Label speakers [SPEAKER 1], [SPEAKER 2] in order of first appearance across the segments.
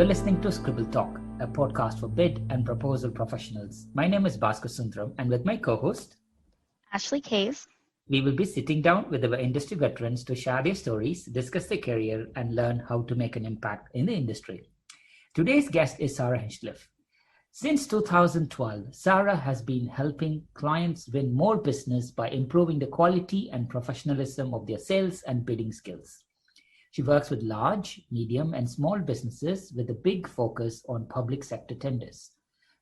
[SPEAKER 1] You're listening to Scribble Talk, a podcast for bid and proposal professionals. My name is Bhaskar Sundram, and with my co-host,
[SPEAKER 2] Ashley Case,
[SPEAKER 1] we will be sitting down with our industry veterans to share their stories, discuss their career, and learn how to make an impact in the industry. Today's guest is Sarah Hinchliffe. Since 2012, Sarah has been helping clients win more business by improving the quality and professionalism of their sales and bidding skills. She works with large, medium, and small businesses with a big focus on public sector tenders.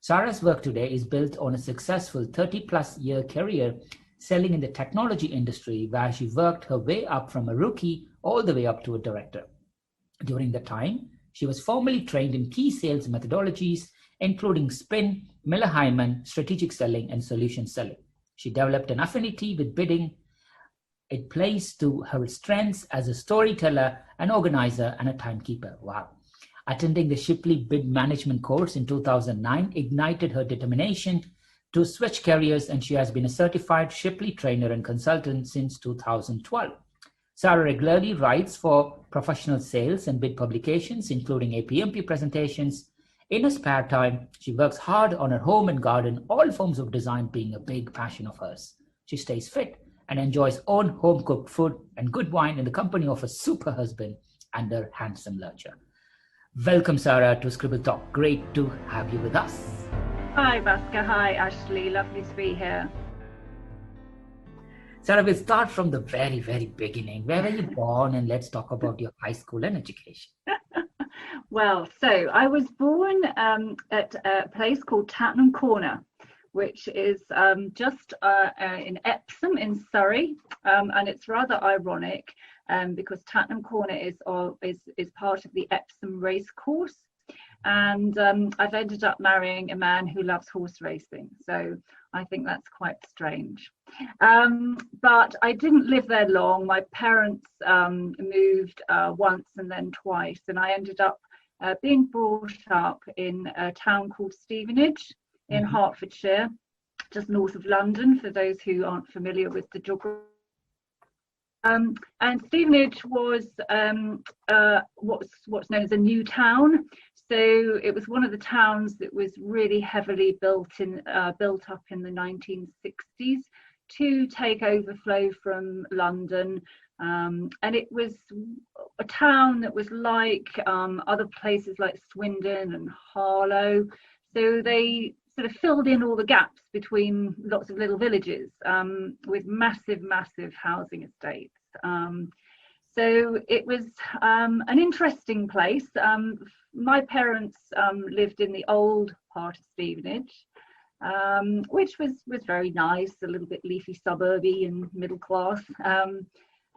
[SPEAKER 1] Sarah's work today is built on a successful 30-plus year career selling in the technology industry, where she worked her way up from a rookie all the way up to a director. During the time, she was formally trained in key sales methodologies, including SPIN, Heiman, strategic selling, and solution selling. She developed an affinity with bidding. It plays to her strengths as a storyteller, an organizer, and a timekeeper. Wow. Attending the Shipley bid management course in 2009 ignited her determination to switch careers, and she has been a certified Shipley trainer and consultant since 2012. Sarah regularly writes for professional sales and bid publications, including APMP presentations. In her spare time, she works hard on her home and garden, all forms of design being a big passion of hers. She stays fit and enjoys own home-cooked food and good wine in the company of a super husband and her handsome lurcher. Welcome, Sarah, to Scribble Talk. Great to have you with us.
[SPEAKER 3] Hi, Bhaskar. Hi, Ashley. Lovely to be here.
[SPEAKER 1] Sarah, we'll start from the very, very beginning. Where were you born? And let's talk about your high school and education.
[SPEAKER 3] Well, so I was born at a place called Tattenham Corner, which is just in Epsom in Surrey, and it's rather ironic because Tattenham Corner is part of the Epsom racecourse, and I've ended up marrying a man who loves horse racing, so I think that's quite strange. But I didn't live there long. My parents moved once and then twice, and I ended up being brought up in a town called Stevenage in Hertfordshire, just north of London, for those who aren't familiar with the geography. And Stevenage was what's known as a new town. So it was one of the towns that was really heavily built up in the 1960s to take overflow from London. And it was a town that was like other places like Swindon and Harlow. So they sort of filled in all the gaps between lots of little villages with massive housing estates. So it was an interesting place. My parents lived in the old part of Stevenage, which was very nice, a little bit leafy, suburby and middle class.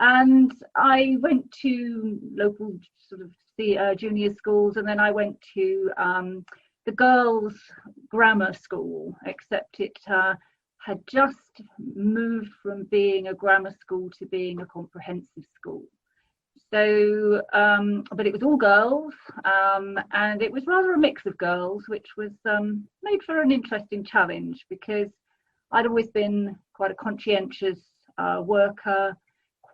[SPEAKER 3] And I went to local sort of junior schools, and then I went to the girls' grammar school, except it had just moved from being a grammar school to being a comprehensive school. So, but it was all girls, and it was rather a mix of girls, which was made for an interesting challenge because I'd always been quite a conscientious worker,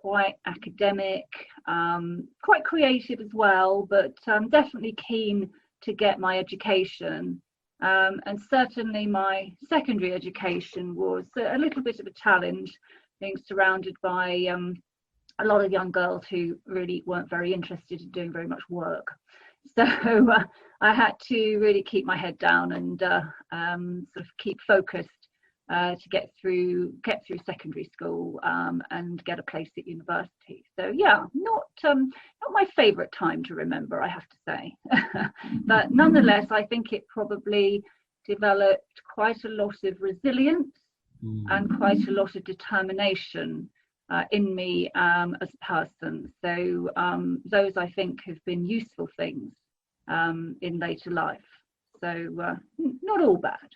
[SPEAKER 3] quite academic, quite creative as well, but definitely keen to get my education. And certainly my secondary education was a little bit of a challenge, being surrounded by a lot of young girls who really weren't very interested in doing very much work. So I had to really keep my head down and sort of keep focused to get through secondary school and get a place at university. So yeah, not my favourite time to remember, I have to say. But nonetheless, I think it probably developed quite a lot of resilience and quite a lot of determination in me as a person. So those, I think, have been useful things in later life. So not all bad.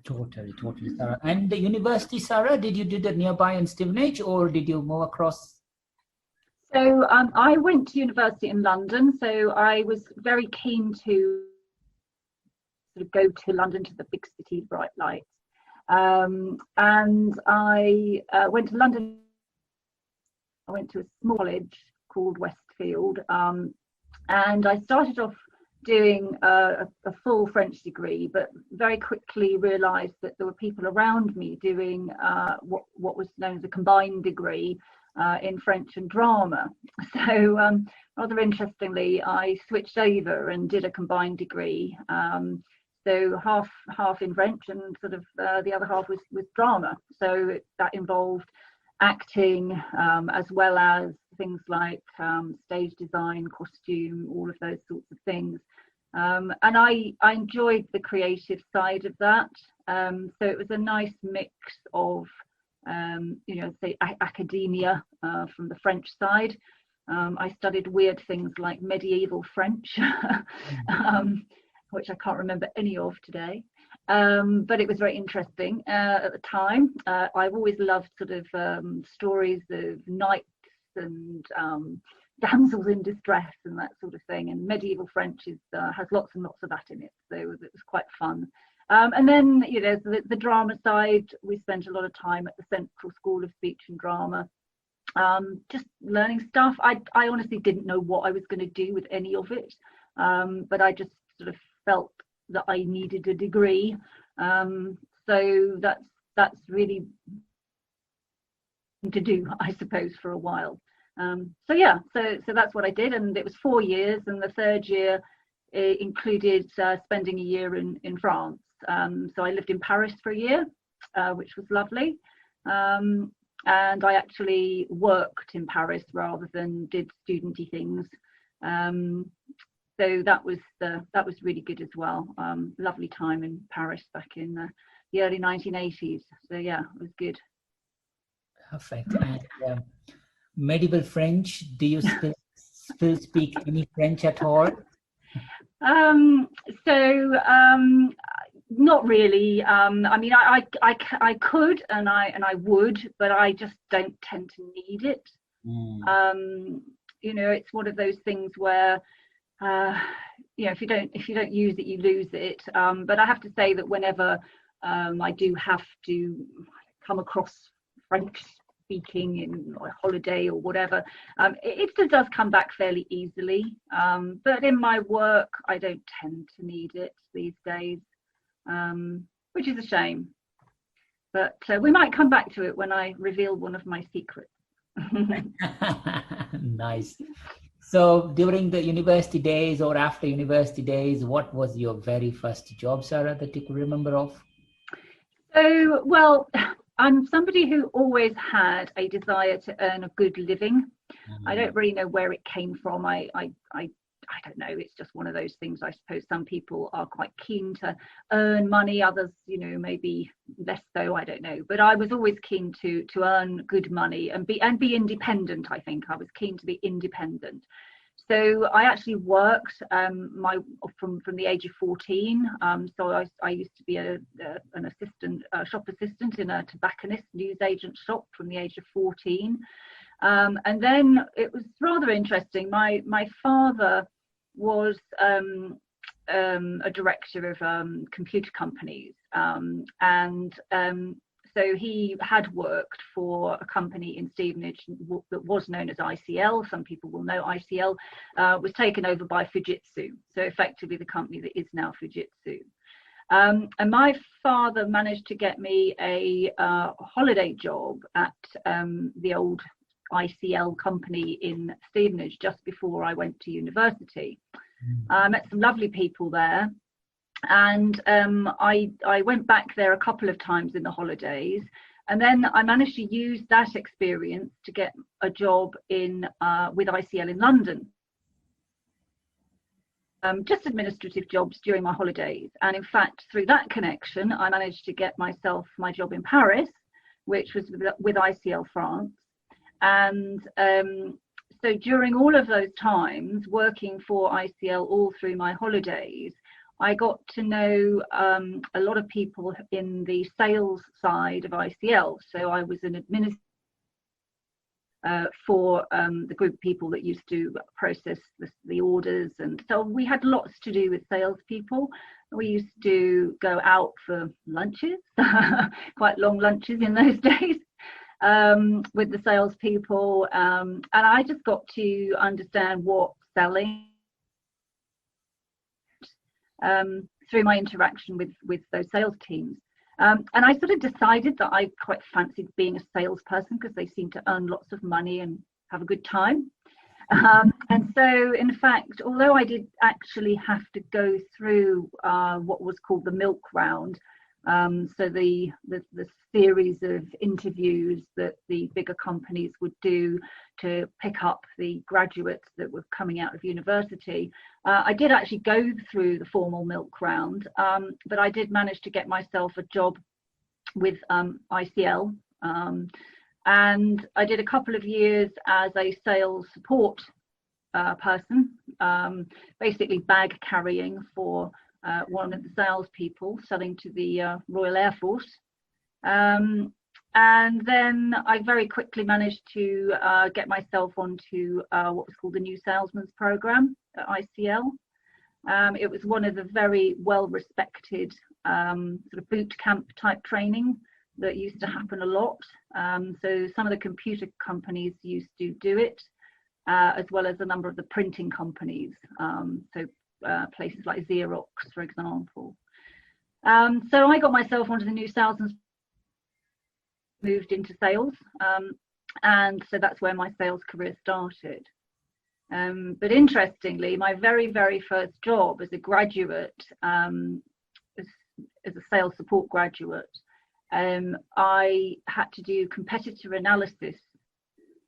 [SPEAKER 1] Totally, Sarah. And the university, Sarah, did you do that nearby in Stevenage, or did you move across?
[SPEAKER 3] So I went to university in London, so I was very keen to sort of go to London, to the big city, bright lights. And I went to London. I went to a small college called Westfield, And I started off doing a full French degree, but very quickly realised that there were people around me doing what was known as a combined degree in French and drama. So rather interestingly, I switched over and did a combined degree. So half in French and sort of the other half was drama. So that involved acting as well as things like stage design, costume, all of those sorts of things. And I enjoyed the creative side of that. So it was a nice mix of, say academia from the French side. I studied weird things like medieval French, which I can't remember any of today. But it was very interesting at the time. I've always loved sort of stories of knights and damsels in distress and that sort of thing. And medieval French has lots and lots of that in it. So it was quite fun. And then, the drama side, we spent a lot of time at the Central School of Speech and Drama, just learning stuff. I honestly didn't know what I was going to do with any of it, but I just sort of felt that I needed a degree. So that's really to do, I suppose, for a while. So that's what I did, and it was 4 years, and the third year included spending a year in France. So I lived in Paris for a year, which was lovely, and I actually worked in Paris rather than did studenty things. So that was really good as well. Lovely time in Paris back in the early 1980s. So yeah, it was good.
[SPEAKER 1] Perfect. And medieval French, do you still speak any French at all?
[SPEAKER 3] Not really. I mean, I could and I would, but I just don't tend to need it. It's one of those things where if you don't use it, you lose it. But I have to say that whenever I do have to come across French speaking in a holiday or whatever, it still does come back fairly easily. But in my work, I don't tend to need it these days, which is a shame. But we might come back to it when I reveal one of my secrets.
[SPEAKER 1] Nice. So during the university days or after university days, what was your very first job, Sarah, that you could remember of?
[SPEAKER 3] So, well, I'm somebody who always had a desire to earn a good living. I don't really know where it came from. I don't know. It's just one of those things. I suppose some people are quite keen to earn money. Others, maybe less so. I don't know. But I was always keen to earn good money and be independent. I think I was keen to be independent. So I actually worked from the age of 14. So I used to be an assistant, shop assistant in a tobacconist newsagent shop from the age of 14. And then it was rather interesting. My father was a director of computer companies, and so he had worked for a company in Stevenage that was known as ICL. Some people will know ICL was taken over by Fujitsu, so effectively the company that is now Fujitsu. And my father managed to get me a holiday job at the old ICL company in Stevenage just before I went to university. I met some lovely people there, and I went back there a couple of times in the holidays, and then I managed to use that experience to get a job with ICL in London. Just administrative jobs during my holidays, and in fact through that connection I managed to get myself my job in Paris, which was with ICL France. And so during all of those times working for ICL all through my holidays, I got to know a lot of people in the sales side of ICL. So I was an administrator for the group of people that used to process the orders, and so we had lots to do with salespeople. We used to go out for lunches, quite long lunches in those days, with the salespeople, and I just got to understand what selling through my interaction with those sales teams. And I sort of decided that I quite fancied being a salesperson because they seem to earn lots of money and have a good time. And so, in fact, although I did actually have to go through what was called the milk round, so the series of interviews that the bigger companies would do to pick up the graduates that were coming out of university, I did actually go through the formal milk round, but I did manage to get myself a job with ICL. And I did a couple of years as a sales support person, basically bag carrying for one of the salespeople selling to the Royal Air Force. And then I very quickly managed to get myself onto what was called the New Salesman's Program at ICL. It was one of the very well-respected sort of boot camp type training that used to happen a lot. So some of the computer companies used to do it, as well as a number of the printing companies. So places like Xerox, for example. So I got myself onto the New Salesman's, moved into sales, and so that's where my sales career started. But interestingly, my very, very first job as a graduate, as a sales support graduate, I had to do competitor analysis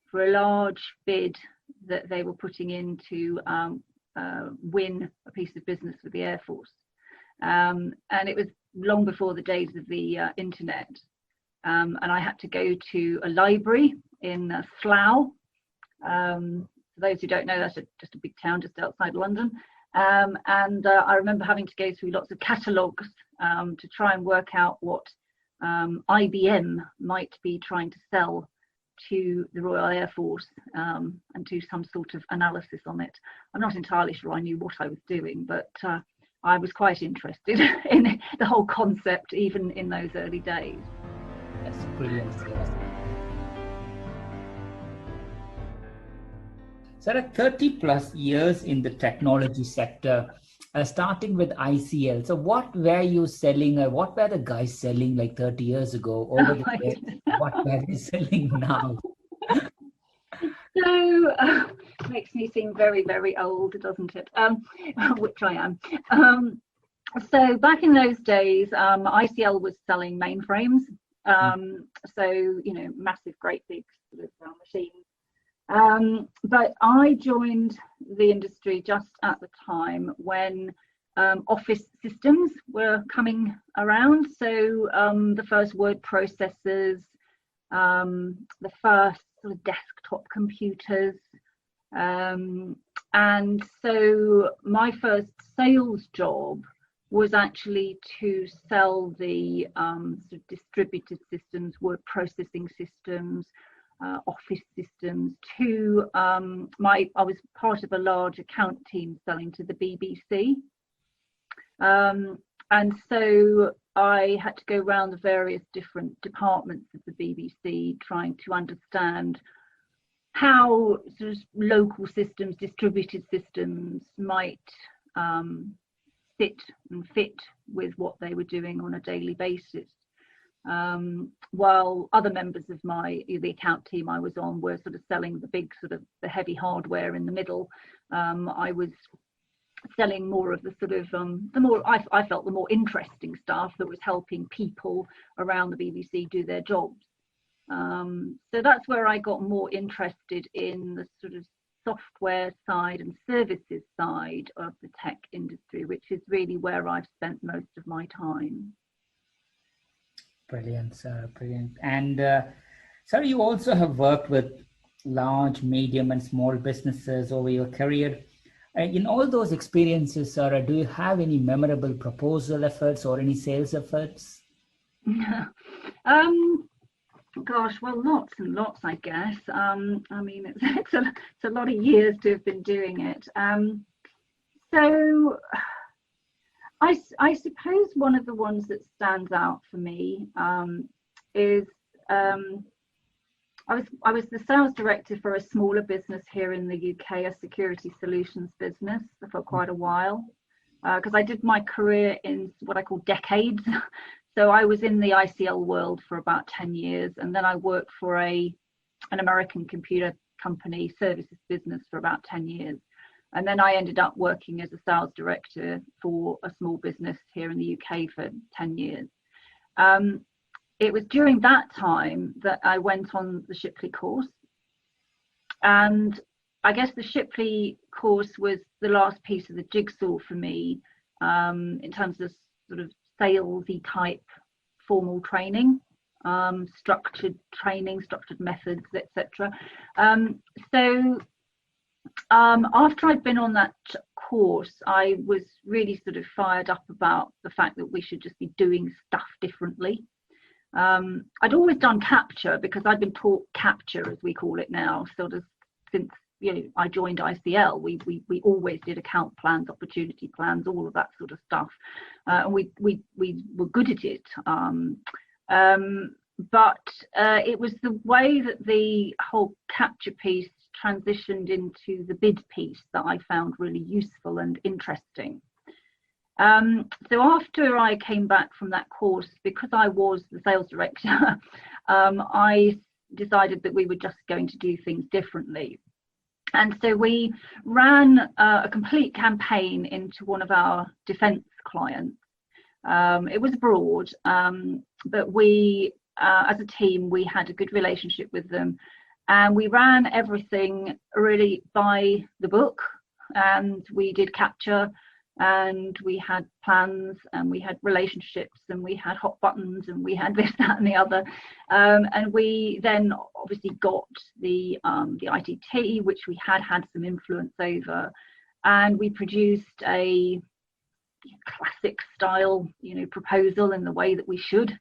[SPEAKER 3] for a large bid that they were putting in to win a piece of business with the Air Force. And it was long before the days of the internet. And I had to go to a library in Slough. For those who don't know, that's just a big town just outside London. And I remember having to go through lots of catalogues to try and work out what IBM might be trying to sell to the Royal Air Force, and do some sort of analysis on it. I'm not entirely sure I knew what I was doing, but I was quite interested in the whole concept, even in those early days.
[SPEAKER 1] That's brilliant. So there are 30 plus years in the technology sector, starting with ICL. So what were you selling, or what were the guys selling like 30 years ago? Over the years, what were they selling now?
[SPEAKER 3] So makes me seem very, very old, doesn't it? Which I am. So back in those days, ICL was selling mainframes. So, you know, massive, great big sort of machines. But I joined the industry just at the time when office systems were coming around. So the first word processors, the first sort of desktop computers. And so my first sales job was actually to sell the sort of distributed systems, word processing systems, office systems to I was part of a large account team selling to the BBC. And so I had to go around the various different departments of the BBC trying to understand how sort of local systems, distributed systems might sit and fit with what they were doing on a daily basis. While other members of the account team I was on were sort of selling the big sort of the heavy hardware in the middle, I was selling more of the sort of I felt the more interesting stuff that was helping people around the BBC do their jobs. So that's where I got more interested in the sort of software side and services side of the tech industry, which is really where I've spent most of my time.
[SPEAKER 1] Brilliant, Sarah, brilliant. And Sarah, you also have worked with large, medium and small businesses over your career. In all those experiences, Sarah, do you have any memorable proposal efforts or any sales efforts?
[SPEAKER 3] Gosh, well, lots and lots, I guess. I mean, it's a lot of years to have been doing it. So I suppose one of the ones that stands out for me is I was the sales director for a smaller business here in the UK, a security solutions business, for quite a while. because I did my career in what I call decades. So I was in the ICL world for about 10 years, and then I worked for an American computer company services business for about 10 years. And then I ended up working as a sales director for a small business here in the UK for 10 years. It was during that time that I went on the Shipley course. And I guess the Shipley course was the last piece of the jigsaw for me in terms of sort of salesy type formal training, structured training, structured methods, etc. So after I'd been on that course, I was really sort of fired up about the fact that we should just be doing stuff differently. I'd always done capture because I'd been taught capture, as we call it now, sort of since I joined ICL. We always did account plans, opportunity plans, all of that sort of stuff, and we were good at it. But it was the way that the whole capture piece transitioned into the bid piece that I found really useful and interesting. So after I came back from that course, because I was the sales director, I decided that we were just going to do things differently. And so we ran a complete campaign into one of our defence clients. It was abroad, but we, as a team, we had a good relationship with them. And we ran everything really by the book, and we did capture, and we had plans, and we had relationships, and we had hot buttons, and we had this, that, and the other. And we then obviously got the ITT, which we had some influence over, and we produced a classic style, proposal in the way that we should,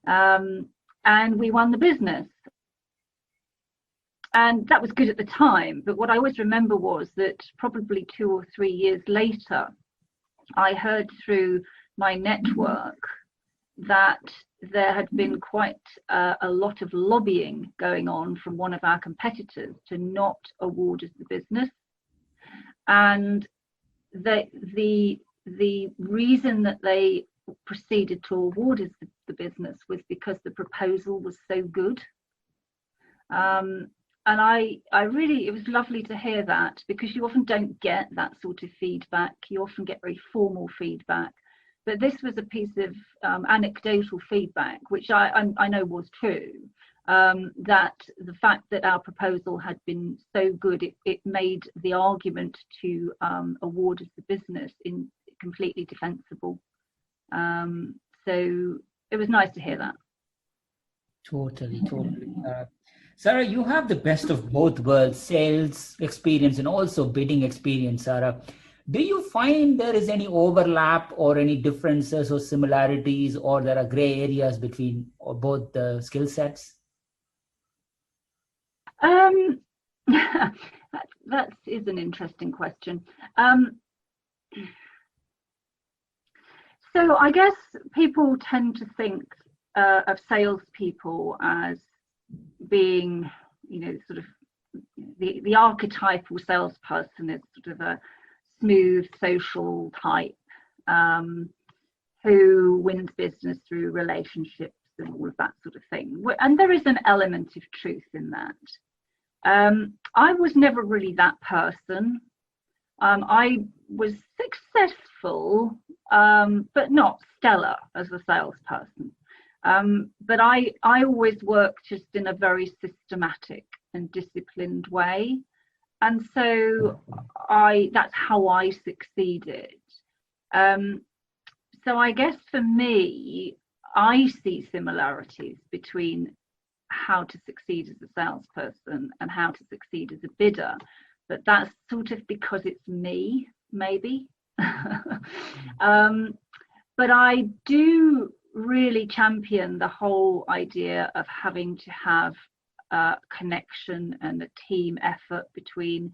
[SPEAKER 3] and we won the business. And that was good at the time, but what I always remember was that probably 2 or 3 years later, I heard through my network that there had been quite a lot of lobbying going on from one of our competitors to not award us the business. And the reason that they proceeded to award us the business was because the proposal was so good. And I really, it was lovely to hear that, because you often don't get that sort of feedback. You often get very formal feedback. But this was a piece of anecdotal feedback, which I know was true, that the fact that our proposal had been so good, it made the argument to award us the business completely defensible. So it was nice to hear that.
[SPEAKER 1] Totally. Sarah, you have the best of both worlds, sales experience and also bidding experience, Sarah. Do you find there is any overlap or any differences or similarities, or there are gray areas between both the skill sets?
[SPEAKER 3] That is an interesting question. So I guess people tend to think of salespeople as being, sort of the archetypal salesperson is sort of a smooth social type who wins business through relationships and all of that sort of thing. And there is an element of truth in that. I was never really that person. I was successful, but not stellar as a salesperson. But I always worked just in a very systematic and disciplined way. And so that's how I succeeded. So I guess for me, I see similarities between how to succeed as a salesperson and how to succeed as a bidder. But that's sort of because it's me, maybe. But I do really champion the whole idea of having to have a connection and a team effort between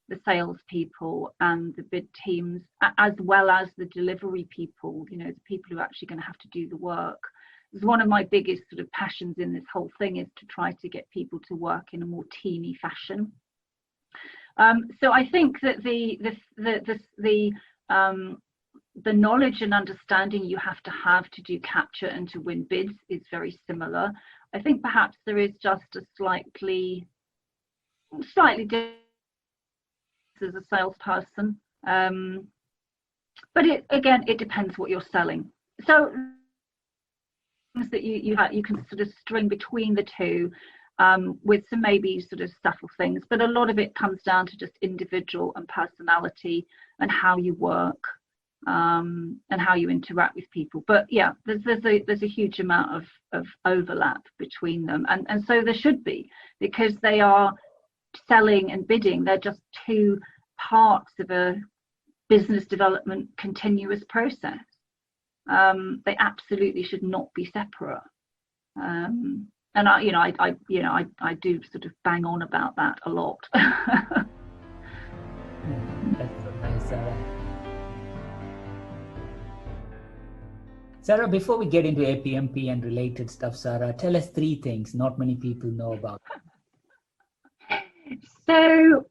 [SPEAKER 3] the salespeople and the bid teams, as well as the delivery people, the people who are actually going to have to do the work. It's one of my biggest sort of passions in this whole thing, is to try to get people to work in a more teamy fashion. So I think that the the knowledge and understanding you have to do capture and to win bids is very similar. I think perhaps there is just a slightly different as a salesperson, but it depends what you're selling. So that you can sort of string between the two, with some maybe sort of subtle things, but a lot of it comes down to just individual and personality and how you work, and how you interact with people. But yeah, there's a huge amount of overlap between them, and so there should be, because they are selling and bidding. They're just two parts of a business development continuous process. They absolutely should not be separate. And I do sort of bang on about that a lot.
[SPEAKER 1] That's so nice, Sarah. Sarah, before we get into APMP and related stuff, Sarah, tell us 3 things not many people know about.
[SPEAKER 3] So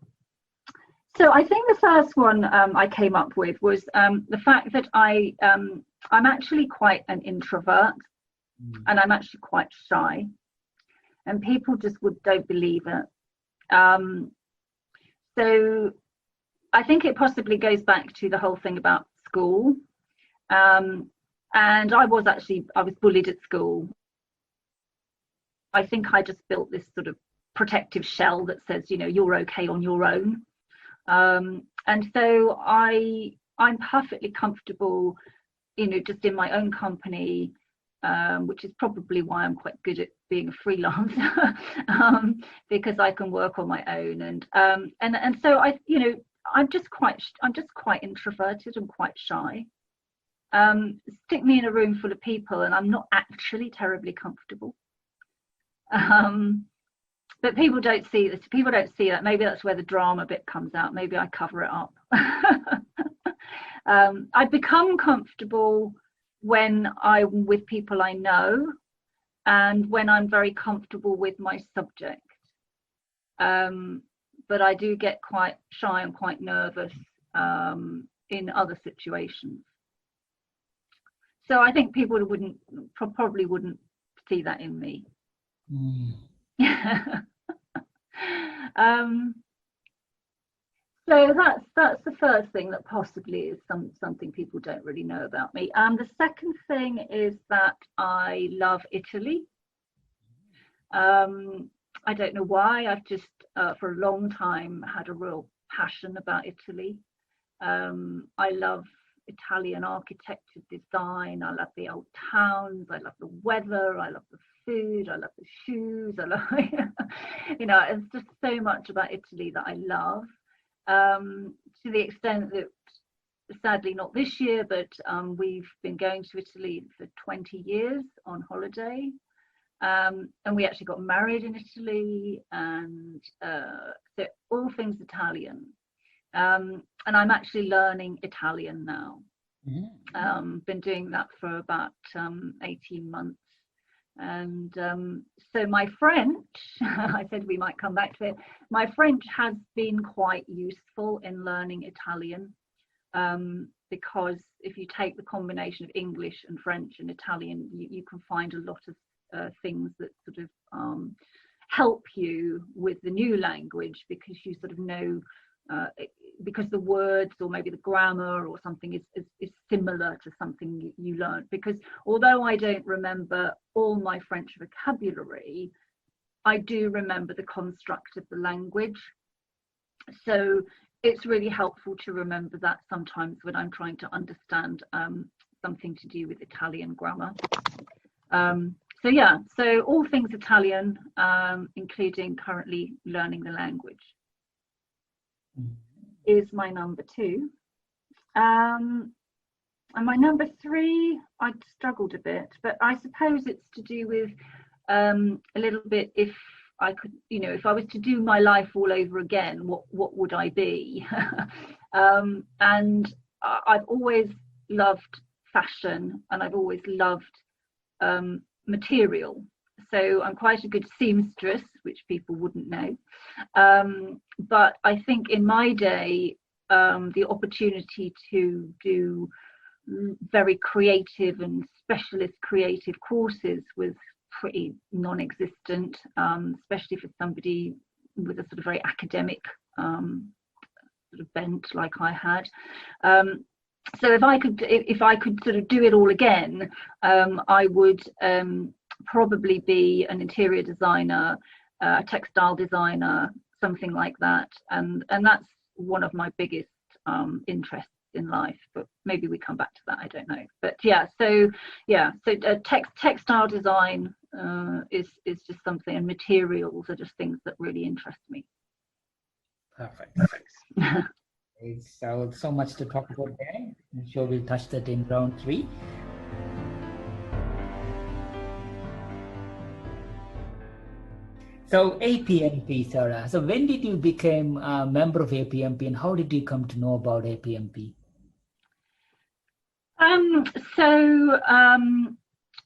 [SPEAKER 3] I think the first one I came up with was the fact that I'm actually quite an introvert, and I'm actually quite shy, and people just don't believe it. So I think it possibly goes back to the whole thing about school. And I was bullied at school. I think I just built this sort of protective shell that says, you're okay on your own. And so I'm perfectly comfortable, just in my own company, which is probably why I'm quite good at being a freelancer, because I can work on my own. And so I'm just quite introverted and quite shy. Stick me in a room full of people and I'm not actually terribly comfortable. But people don't see this. People don't see that. Maybe that's where the drama bit comes out. Maybe I cover it up. I become comfortable when I'm with people I know, and when I'm very comfortable with my subject. But I do get quite shy and quite nervous in other situations. So I think people probably wouldn't see that in me. So that's the first thing that possibly is something people don't really know about me. The second thing is that I love Italy. I don't know why. I've just for a long time had a real passion about Italy. I love Italian architecture, design. I love the old towns. I love the weather. I love the food. I love the shoes. I love, it's just so much about Italy that I love. To the extent that, sadly not this year, but we've been going to Italy for 20 years on holiday. And we actually got married in Italy, and so all things Italian. And I'm actually learning Italian now. Been doing that for about 18 months. And so my French, I said we might come back to it, my French has been quite useful in learning Italian, because if you take the combination of English and French and Italian, you can find a lot of things that sort of help you with the new language, because you sort of know, because the words or maybe the grammar or something is similar to something you learned. Because although I don't remember all my French vocabulary, I do remember the construct of the language. So it's really helpful to remember that sometimes when I'm trying to understand something to do with Italian grammar. So yeah, so all things Italian, including currently learning the language, is my number 2. And my number 3, I struggled a bit, but I suppose it's to do with a little bit, if I could, if I was to do my life all over again, what would I be? And I've always loved fashion, and I've always loved material. So I'm quite a good seamstress, which people wouldn't know. But I think in my day, the opportunity to do very creative and specialist creative courses was pretty non-existent, especially for somebody with a sort of very academic sort of bent like I had. So if I could sort of do it all again, I would probably be an interior designer, a textile designer, something like that, and that's one of my biggest interests in life. But maybe we come back to that, I don't know. But so textile design is just something, and materials are just things that really interest me.
[SPEAKER 1] Perfect. So much to talk about there. I'm sure we'll touch that in round 3. So APMP, Sarah. So when did you become a member of APMP, and how did you come to know about APMP?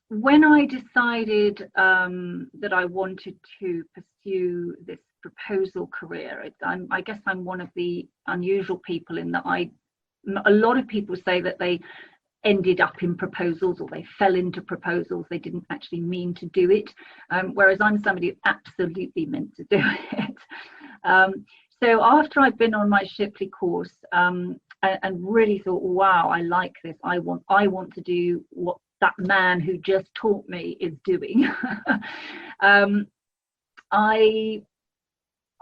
[SPEAKER 3] When I decided that I wanted to pursue this proposal career, I guess I'm one of the unusual people in that a lot of people say that they ended up in proposals or they fell into proposals. They didn't actually mean to do it, whereas I'm somebody who absolutely meant to do it. So after I'd been on my Shipley course and really thought, wow, I like this, I want to do what that man who just taught me is doing.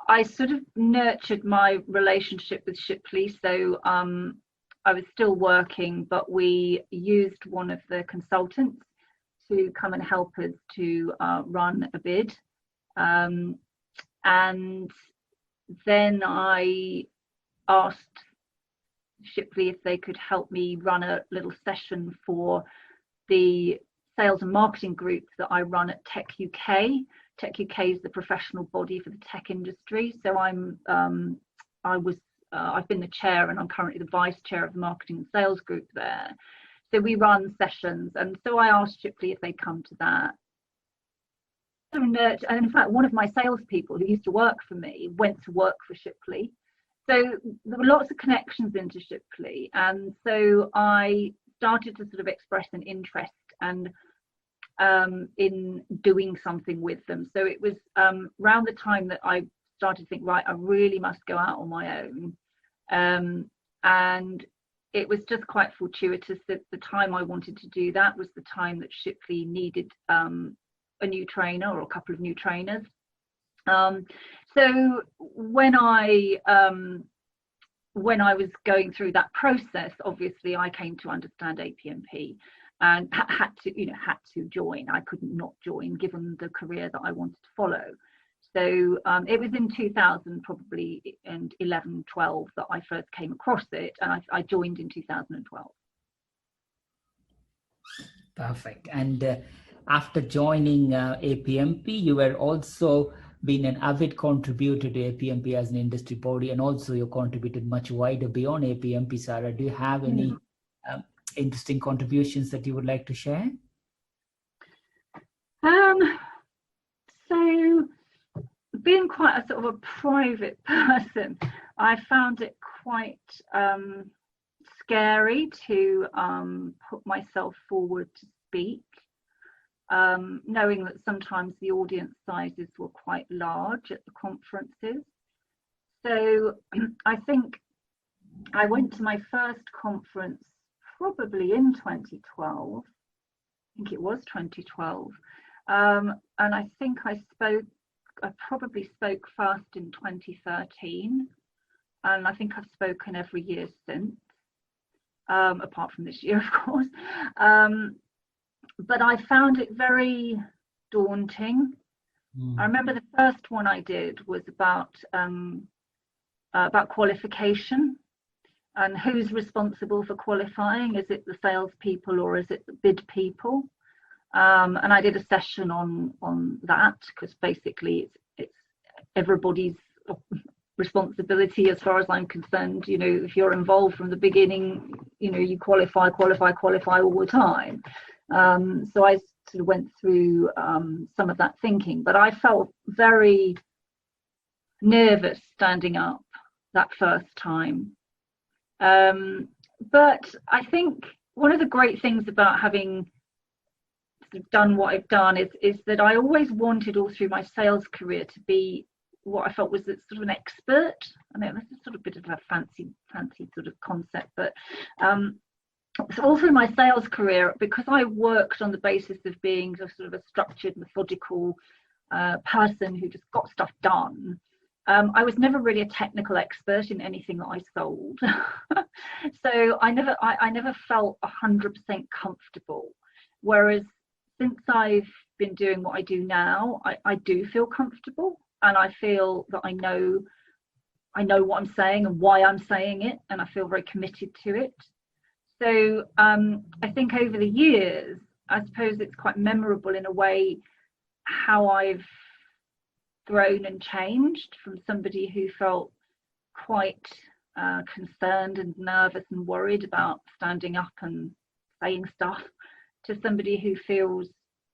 [SPEAKER 3] I sort of nurtured my relationship with Shipley. So I was still working, but we used one of the consultants to come and help us to run a bid. And then I asked Shipley if they could help me run a little session for the sales and marketing group that I run at Tech UK. Tech UK is the professional body for the tech industry. So I've been the chair, and I'm currently the vice chair of the marketing and sales group there. So we run sessions, and so I asked Shipley if they'd come to that. And in fact, one of my salespeople who used to work for me went to work for Shipley. So there were lots of connections into Shipley, and so I started to sort of express an interest and in doing something with them. So it was around the time that I started to think, right, I really must go out on my own. And it was just quite fortuitous that the time I wanted to do that was the time that Shipley needed a new trainer or a couple of new trainers. So when I was going through that process, obviously I came to understand APMP and had to join. I couldn't not join given the career that I wanted to follow. So it was in 2000, probably, and 11, 12 that I first came across it, and I joined in 2012.
[SPEAKER 1] Perfect. And after joining APMP, you were also been an avid contributor to APMP as an industry body, and also you contributed much wider beyond APMP. Sarah, do you have any interesting contributions that you would like to share?
[SPEAKER 3] So being quite a sort of a private person, I found it quite scary to put myself forward to speak, knowing that sometimes the audience sizes were quite large at the conferences. So I think I went to my first conference probably in 2012. I think it was 2012. And I think I probably spoke first in 2013. And I think I've spoken every year since, apart from this year, of course. But I found it very daunting. I remember the first one I did was about qualification and who's responsible for qualifying. Is it the salespeople or is it the bid people? And I did a session on that, because basically it's everybody's responsibility as far as I'm concerned. You know, if you're involved from the beginning, you know, you qualify all the time. So I sort of went through some of that thinking, but I felt very nervous standing up that first time. But I think one of the great things about having done what I've done is that I always wanted all through my sales career to be what I felt was sort of an expert. I know this is sort of a bit of a fancy sort of concept, but so all through my sales career, because I worked on the basis of being sort of a structured, methodical person who just got stuff done, I was never really a technical expert in anything that I sold. So I never felt 100% comfortable. Whereas since I've been doing what I do now, I do feel comfortable, and I feel that I know what I'm saying and why I'm saying it, and I feel very committed to it. So I think over the years, I suppose it's quite memorable in a way how I've grown and changed from somebody who felt quite concerned and nervous and worried about standing up and saying stuff to somebody who feels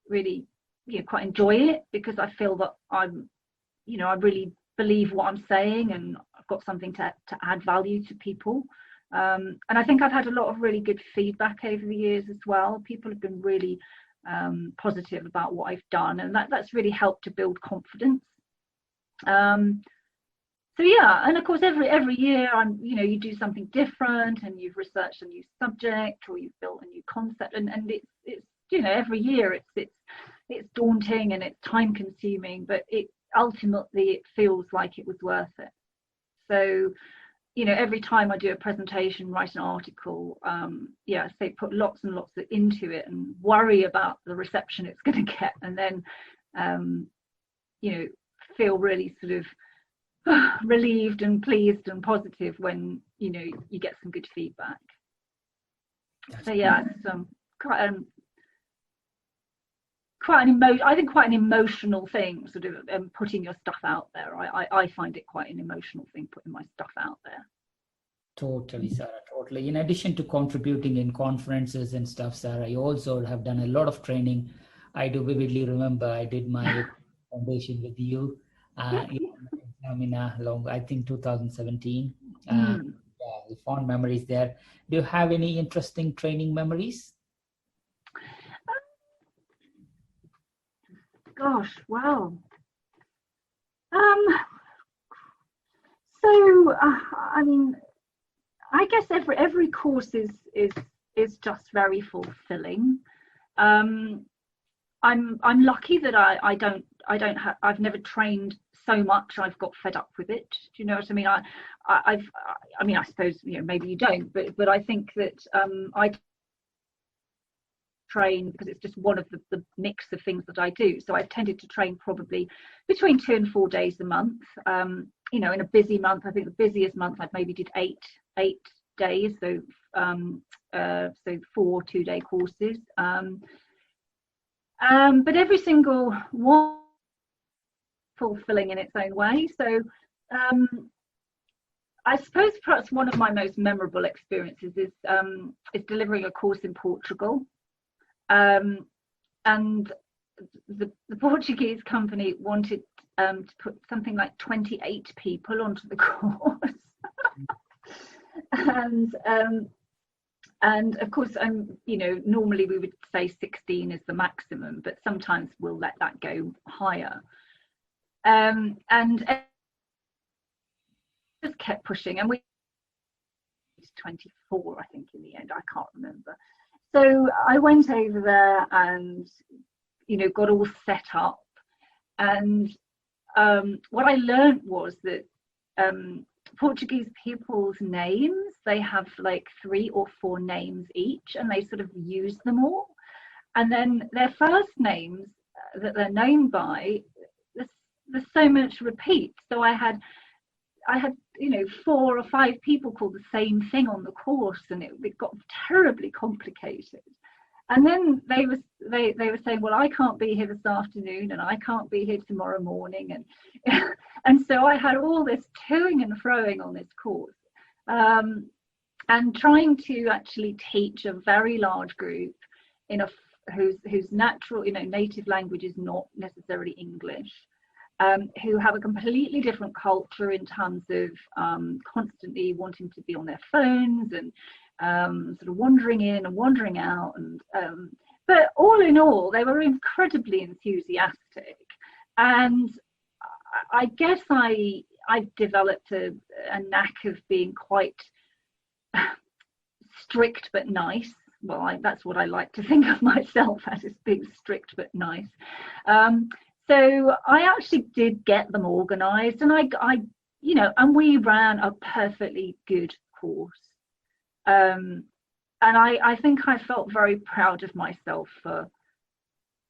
[SPEAKER 3] really, quite enjoy it, because I feel that I really believe what I'm saying and I've got something to add value to people. And I think I've had a lot of really good feedback over the years as well. People have been really positive about what I've done, and that's really helped to build confidence. So yeah, and of course every year you do something different, and you've researched a new subject or you've built a new concept, and it's every year it's daunting and it's time consuming, but ultimately it feels like it was worth it. So every time I do a presentation, write an article, say put lots and lots into it and worry about the reception it's going to get, and then feel really sort of relieved and pleased and positive when you get some good feedback. So yeah, it's quite an emotional thing, sort of putting your stuff out there. I find it quite an emotional thing, putting my stuff out there.
[SPEAKER 1] Totally, Sarah, totally. In addition to contributing in conferences and stuff, Sarah, you also have done a lot of training. I do vividly remember I did my foundation with you in I think 2017. The fond memories there. Do you have any interesting training memories?
[SPEAKER 3] Gosh, wow. I guess every course is just very fulfilling. I'm lucky that I've never trained so much I've got fed up with it. Do you know what I mean? I suppose maybe you don't, but I think that I train because it's just one of the mix of things that I do. So I've tended to train probably between 2 and 4 days a month. In a busy month, I think the busiest month I maybe did eight days, so 4 2-day courses. But every single one fulfilling in its own way. So I suppose perhaps one of my most memorable experiences is delivering a course in Portugal. And the Portuguese company wanted to put something like 28 people onto the course. And of course, normally we would say 16 is the maximum, but sometimes we'll let that go higher. And just kept pushing, and we 24, I think, in the end. I can't remember. So I went over there and got all set up, and what I learned was that Portuguese people's names, they have like 3 or 4 names each, and they sort of use them all, and then their first names that they're known by, there's so much repeat. So I had 4 or 5 people called the same thing on the course, and it got terribly complicated. And then they were saying, well, I can't be here this afternoon, and I can't be here tomorrow morning, and so I had all this toing and froing on this course, and trying to actually teach a very large group whose natural native language is not necessarily English. Who have a completely different culture in terms of constantly wanting to be on their phones, and sort of wandering in and wandering out, and but all in all, they were incredibly enthusiastic, and I guess I've developed a knack of being quite strict but nice. Well, that's what I like to think of myself as, is being strict but nice. So I actually did get them organised, and I, you know, and we ran a perfectly good course. And I think I felt very proud of myself for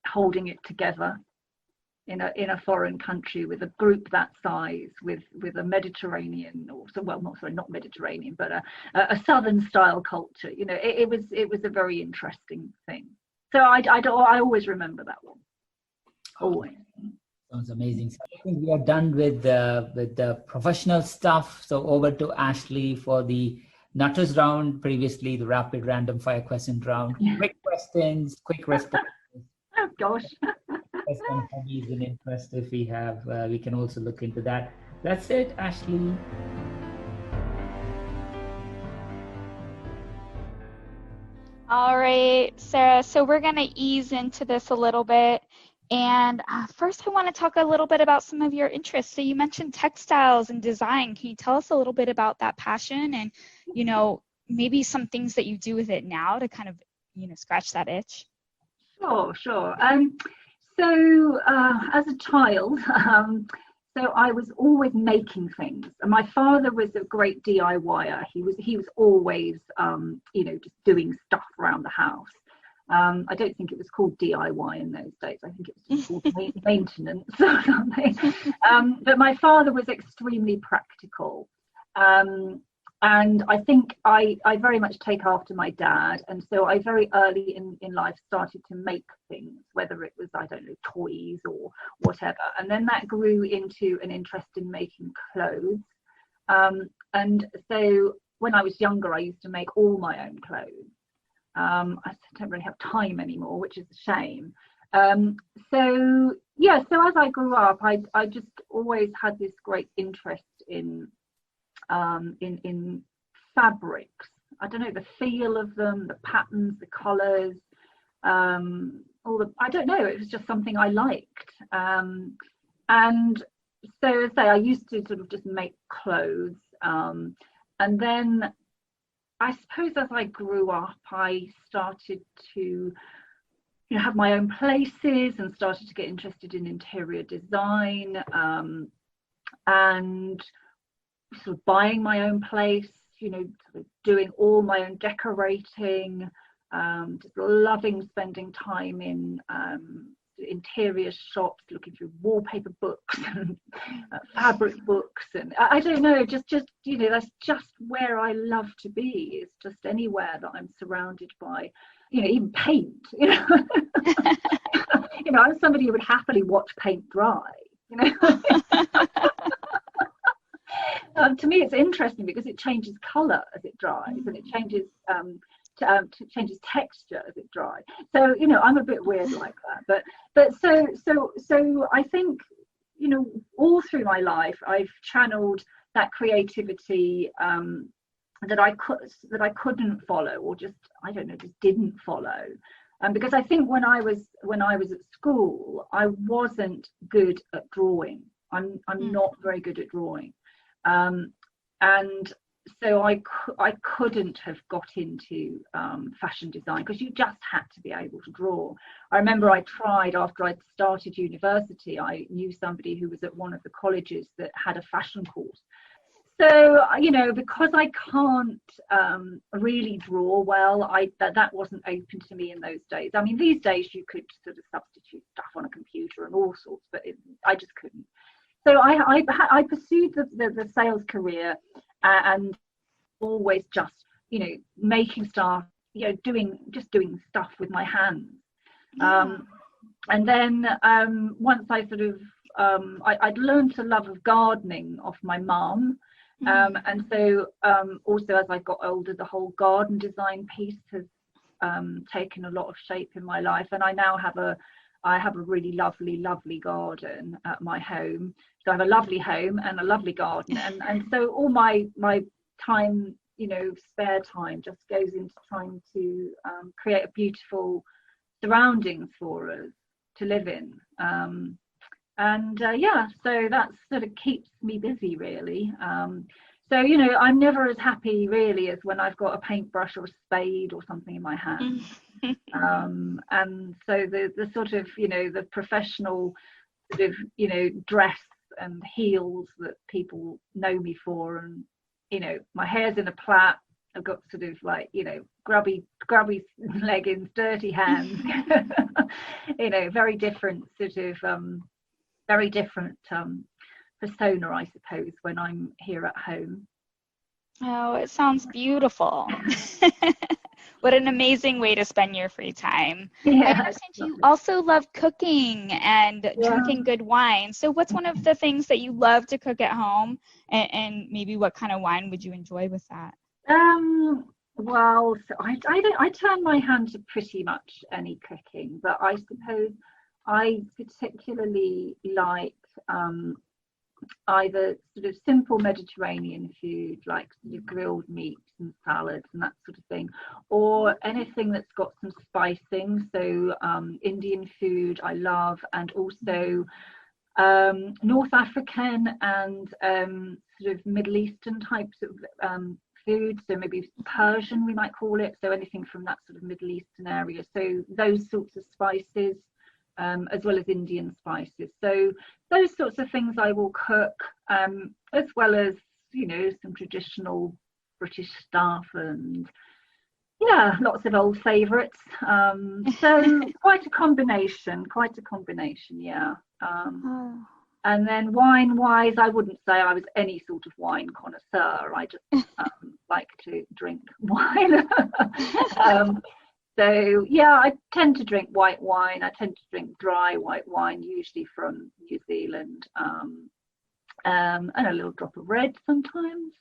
[SPEAKER 3] holding it together in a foreign country with a group that size, with a Mediterranean, or so, well, not Mediterranean, but a southern style culture. You know, it was a very interesting thing. So I always remember that one. Always.
[SPEAKER 1] Sounds amazing. So I think we are done with the professional stuff. So over to Ashley for the Nutters round. Previously, the rapid random fire question round. Quick questions, quick responses.
[SPEAKER 3] Oh gosh.
[SPEAKER 1] Some hobbies and interests if we have, we can also look into that. That's it, Ashley.
[SPEAKER 2] All right, Sarah, so we're going to ease into this a little bit. And first, I want to talk a little bit about some of your interests. So you mentioned textiles and design. Can you tell us a little bit about that passion and, you know, maybe some things that you do with it now to kind of, you know, scratch that itch?
[SPEAKER 3] Sure. So as a child, so I was always making things, and my father was a great DIYer. He was always, you know, just doing stuff around the house. I don't think it was called DIY in those days. I think it was just called maintenance or something. But my father was extremely practical. And I think I very much take after my dad. And so I very early in life started to make things, whether it was, I don't know, toys or whatever. And then that grew into an interest in making clothes. And so when I was younger, I used to make all my own clothes. I don't really have time anymore, which is a shame. So as I grew up, I just always had this great interest in fabrics. I don't know, the feel of them, the patterns, the colours, I don't know, it was just something I liked. And so as I say, I used to sort of just make clothes. And then I suppose as I grew up, I started to, you know, have my own places and started to get interested in interior design, and sort of buying my own place, you know, sort of doing all my own decorating, just loving spending time in interior shops, looking through wallpaper books and fabric books, and I don't know, just you know, that's just where I love to be. It's just anywhere that I'm surrounded by, you know, even paint, you know. You know, I'm somebody who would happily watch paint dry, you know. To me, it's interesting because it changes colour as it dries, and it changes changes texture as it dries. So, you know, I'm a bit weird like that. But so I think, you know, all through my life, I've channeled that creativity that I couldn't follow, or just, I don't know, just didn't follow. Because I think when I was at school, I wasn't good at drawing. I'm not very good at drawing. And so I couldn't have got into fashion design, because you just had to be able to draw. I remember I tried, after I'd started university, I knew somebody who was at one of the colleges that had a fashion course. So, you know, because I can't really draw well, that wasn't open to me in those days. I mean, these days you could sort of substitute stuff on a computer and all sorts, but I just couldn't. So I pursued the sales career, and always just, you know, making stuff, you know, doing stuff with my hands. And then once I sort of I'd learned a love of gardening off my mum. And so also as I got older, the whole garden design piece has taken a lot of shape in my life, and I now have a really lovely garden at my home. So I have a lovely home and a lovely garden, and so all my time spare time just goes into trying to create a beautiful surroundings for us to live in. So that sort of keeps me busy, really. So, I'm never as happy really as when I've got a paintbrush or a spade or something in my hand. And so the sort of, the professional sort of, dress and heels that people know me for, and, my hair's in a plait, I've got sort of like, grubby leggings, dirty hands, very different sort of, very different persona, I suppose, when I'm here at home.
[SPEAKER 2] Oh, it sounds beautiful. What an amazing way to spend your free time.
[SPEAKER 3] Yeah,
[SPEAKER 2] I understand you also love cooking and drinking good wine. So what's one of the things that you love to cook at home, and maybe what kind of wine would you enjoy with that?
[SPEAKER 3] Well, so I turn my hand to pretty much any cooking, but I suppose I particularly like either sort of simple Mediterranean food, like sort of grilled meats and salads and that sort of thing, or anything that's got some spicing. So Indian food I love, and also North African and sort of Middle Eastern types of food. So maybe Persian, we might call it. So anything from that sort of Middle Eastern area. So those sorts of spices. As well as Indian spices. So those sorts of things I will cook, as well as, some traditional British stuff, and lots of old favourites. So quite a combination, yeah. And then wine-wise, I wouldn't say I was any sort of wine connoisseur. I just like to drink wine. So I tend to drink white wine. I tend to drink dry white wine, usually from New Zealand, and a little drop of red sometimes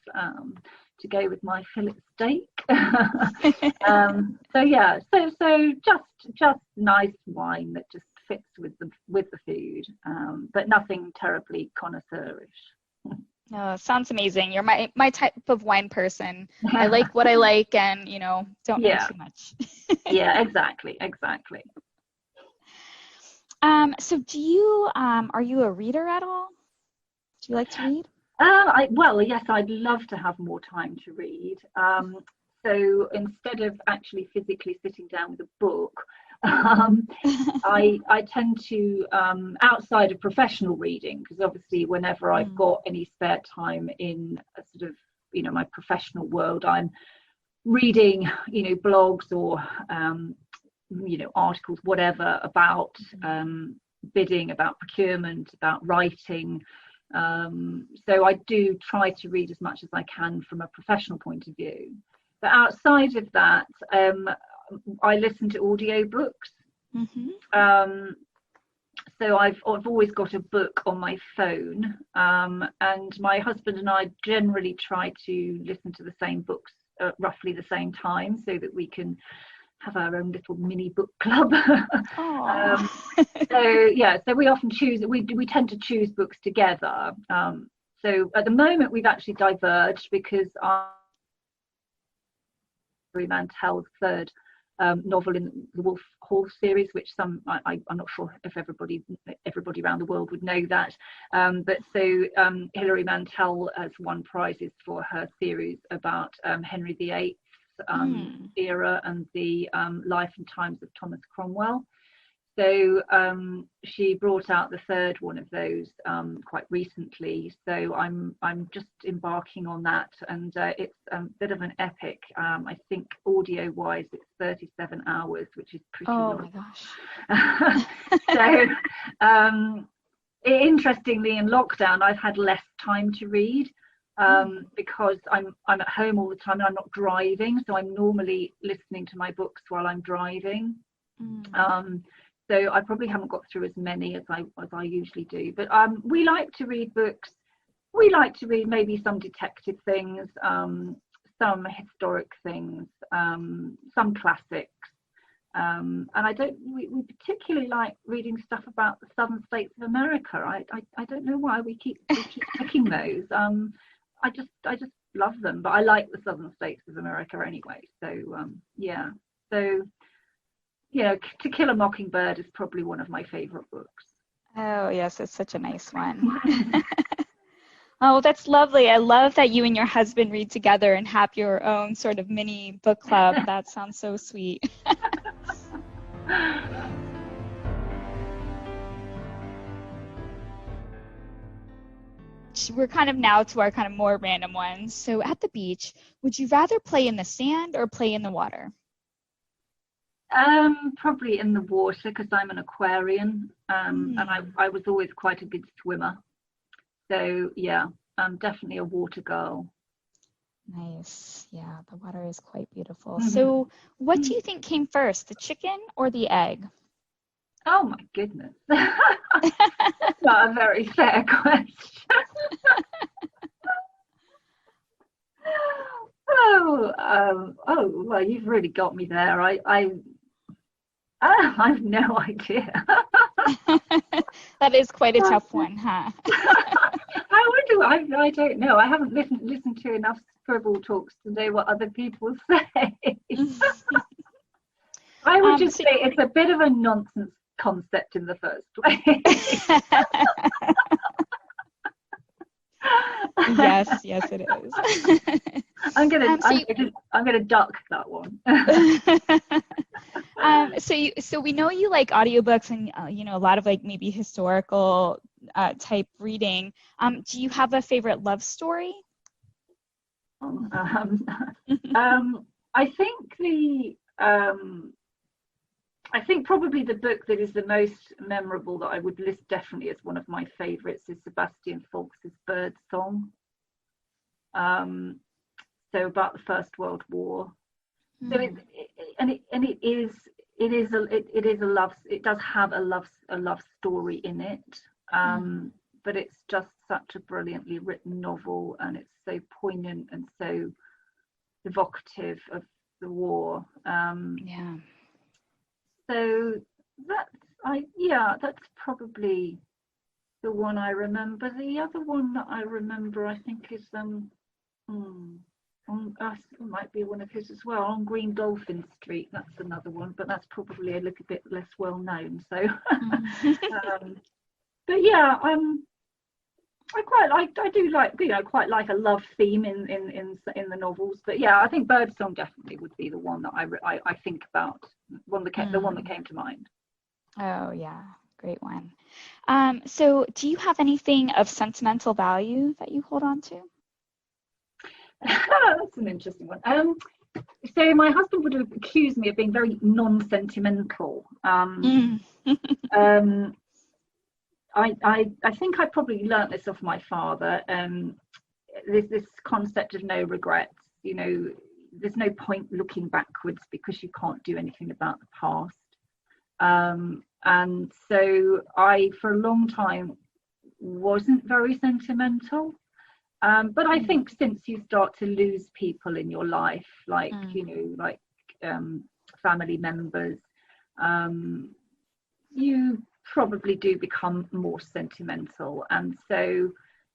[SPEAKER 3] to go with my fillet steak. So just nice wine that just fits with the food, but nothing terribly connoisseurish.
[SPEAKER 2] Oh, sounds amazing. You're my type of wine person. I like what I like, and don't know too much.
[SPEAKER 3] Yeah, exactly.
[SPEAKER 2] So do you are you a reader at all? Do you like to read?
[SPEAKER 3] Yes, I'd love to have more time to read. So instead of actually physically sitting down with a book, I tend to, outside of professional reading, because obviously whenever I've got any spare time in a sort of, my professional world, I'm reading, blogs or, articles, whatever, about bidding, about procurement, about writing. So I do try to read as much as I can from a professional point of view. But outside of that, I listen to audiobooks. So I've always got a book on my phone, and my husband and I generally try to listen to the same books at roughly the same time, so that we can have our own little mini book club. So we often choose, we tend to choose books together. So at the moment we've actually diverged, because Hilary Mantel's third novel in the Wolf Hall series, which I'm not sure if everybody around the world would know that, but so Hilary Mantel has won prizes for her series about Henry VIII's era and the life and times of Thomas Cromwell. So she brought out the third one of those quite recently. So I'm just embarking on that, and it's a bit of an epic. I think audio-wise, it's 37 hours, which is pretty long.
[SPEAKER 2] My gosh.
[SPEAKER 3] So interestingly, in lockdown, I've had less time to read. Because I'm at home all the time and I'm not driving, so I'm normally listening to my books while I'm driving. So I probably haven't got through as many as I usually do. But we like to read books. We like to read maybe some detective things, some historic things, some classics. And we particularly like reading stuff about the southern states of America. I don't know why we keep picking those. I just love them. But I like the southern states of America anyway. So yeah. So To Kill a Mockingbird is probably one of my favorite books.
[SPEAKER 2] Oh, yes, it's such a nice one. Oh, that's lovely. I love that you and your husband read together and have your own sort of mini book club. That sounds so sweet. We're kind of now to our kind of more random ones. So at the beach, would you rather play in the sand or play in the water?
[SPEAKER 3] Probably in the water, because I'm an Aquarian, and I was always quite a good swimmer. So yeah, I'm definitely a water girl.
[SPEAKER 2] Nice. Yeah, the water is quite beautiful. So what do you think came first, the chicken or the egg?
[SPEAKER 3] Oh my goodness. That's not a very fair question. Well, you've really got me there. I have no idea.
[SPEAKER 2] That is quite a tough one, huh?
[SPEAKER 3] I don't know. I haven't listened to enough Scribble Talks to know what other people say. I would just say it's a bit of a nonsense concept in the first place.
[SPEAKER 2] Yes, it is.
[SPEAKER 3] I'm gonna duck that one.
[SPEAKER 2] So we know you like audiobooks and a lot of like maybe historical type reading. Do you have a favorite love story?
[SPEAKER 3] I think probably the book that is the most memorable that I would list definitely as one of my favorites is Sebastian Faulks's Bird Song. So about the First World War. So it does have a love story in it. But it's just such a brilliantly written novel, and it's so poignant and so evocative of the war. So that's probably the one I remember. The other one that I remember, I think, is might be one of his as well, On Green Dolphin Street. That's another one, but that's probably a little bit less well known. So, but yeah, I do like a love theme in the novels. But yeah, I think Birdsong definitely would be the one that I think about, the one that came to mind.
[SPEAKER 2] Oh yeah, great one. So do you have anything of sentimental value that you hold on to?
[SPEAKER 3] That's an interesting one. So my husband would have accused me of being very non-sentimental. I think I probably learnt this off my father. This concept of no regrets. There's no point looking backwards because you can't do anything about the past. And so I, for a long time, wasn't very sentimental. But I think since you start to lose people in your life, like family members, you probably do become more sentimental. And so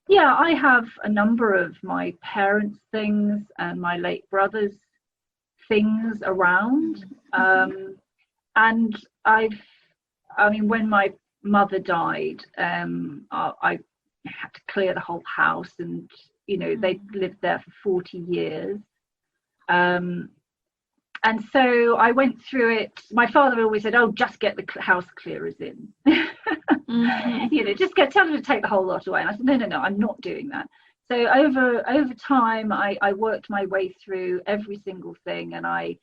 [SPEAKER 3] yeah, I have a number of my parents' things and my late brother's things around. And when my mother died, I had to clear the whole house, and they'd lived there for 40 years. And so I went through it. My father always said, "Oh, just get the house clearers in." Just tell them to take the whole lot away. And I said, no, I'm not doing that. So over time, I worked my way through every single thing, and I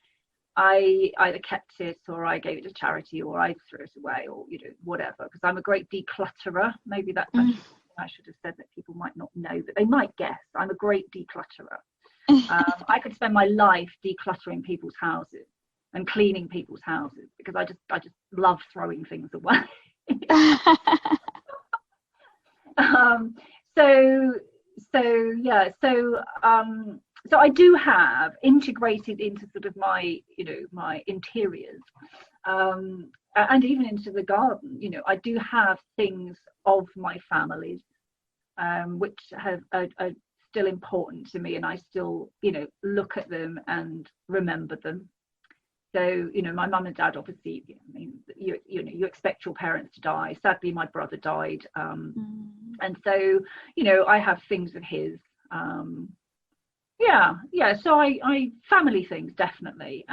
[SPEAKER 3] either kept it, or I gave it to charity, or I threw it away, or whatever. Because I'm a great declutterer. Maybe that's actually something I should have said that people might not know, but they might guess. I'm a great declutterer. I could spend my life decluttering people's houses and cleaning people's houses, because I just love throwing things away. So I do have integrated into sort of my my interiors, and even into the garden. I do have things of my families, which have still important to me, and I still, look at them and remember them. So, my mum and dad, obviously, I mean, you expect your parents to die. Sadly, my brother died. And so, I have things of his. So I family things, definitely.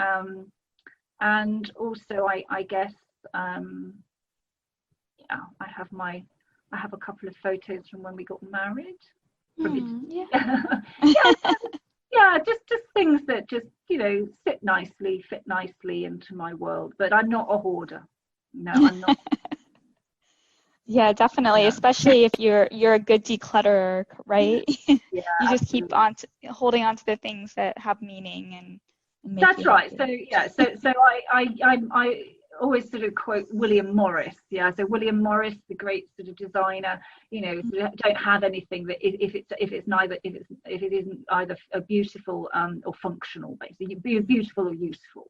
[SPEAKER 3] And also, I guess, I have a couple of photos from when we got married. Just things that just, fit nicely into my world. But I'm not a hoarder. No, I'm not.
[SPEAKER 2] Yeah, definitely. Especially if you're a good declutterer, right?
[SPEAKER 3] Yeah,
[SPEAKER 2] you just keep on holding on to the things that have meaning and make
[SPEAKER 3] that's right.
[SPEAKER 2] happy.
[SPEAKER 3] So I always sort of quote William Morris. Yeah, so William Morris, the great sort of designer, don't have anything that if it isn't either a beautiful or functional, basically, be beautiful or useful.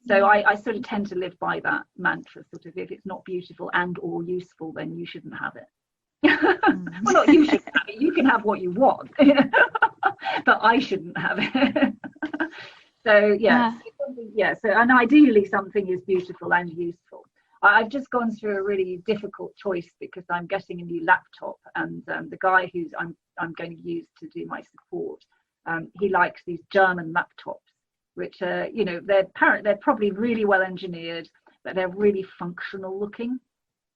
[SPEAKER 3] So I sort of tend to live by that mantra, sort of, if it's not beautiful and or useful, then you shouldn't have it. Well, not you shouldn't have it, you can have what you want, but I shouldn't have it. So so, and ideally something is beautiful and useful. I've just gone through a really difficult choice because I'm getting a new laptop, and the guy who's I'm going to use to do my support, he likes these German laptops, which are, they're probably really well engineered, but they're really functional looking.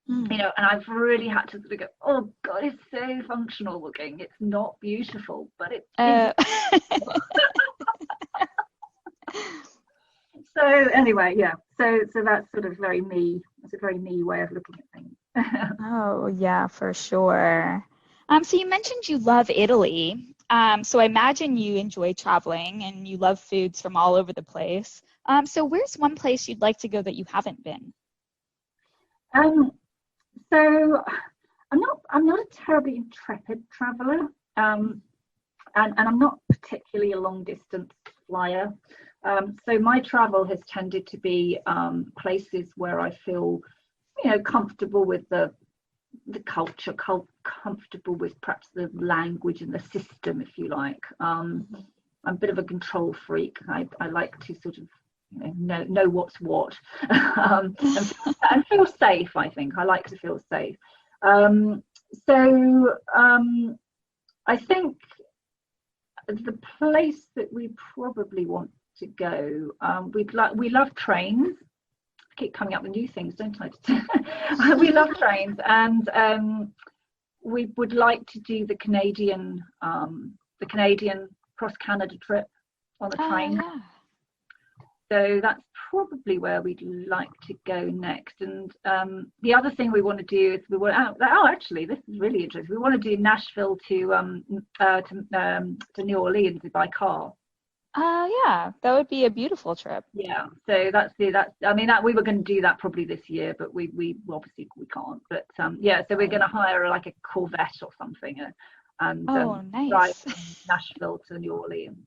[SPEAKER 3] And I've really had to sort of go, oh God, it's so functional looking. It's not beautiful, but it is. So anyway, so that's sort of very me. It's a very me way of looking at things.
[SPEAKER 2] Oh yeah, for sure. So you mentioned you love Italy. So I imagine you enjoy traveling and you love foods from all over the place. So where's one place you'd like to go that you haven't been?
[SPEAKER 3] So I'm not a terribly intrepid traveler, and I'm not particularly a long distance flyer. So my travel has tended to be places where I feel, comfortable with the culture, comfortable with perhaps the language and the system, if you like. I'm a bit of a control freak. I like to sort of know what's what, and feel safe. I think I like to feel safe. I think the place that we probably want to go, we love trains. I keep coming up with new things, don't I? We love trains, and we would like to do the Canadian cross Canada trip on the train.
[SPEAKER 2] Yeah.
[SPEAKER 3] So that's probably where we'd like to go next. And the other thing we want to do is actually, this is really interesting. We want to do Nashville to New Orleans by car.
[SPEAKER 2] Yeah, that would be a beautiful trip.
[SPEAKER 3] Yeah, so we were going to do that probably this year, but we obviously we can't. But so we're going to hire like a Corvette or something, and
[SPEAKER 2] nice.
[SPEAKER 3] drive from Nashville to New Orleans.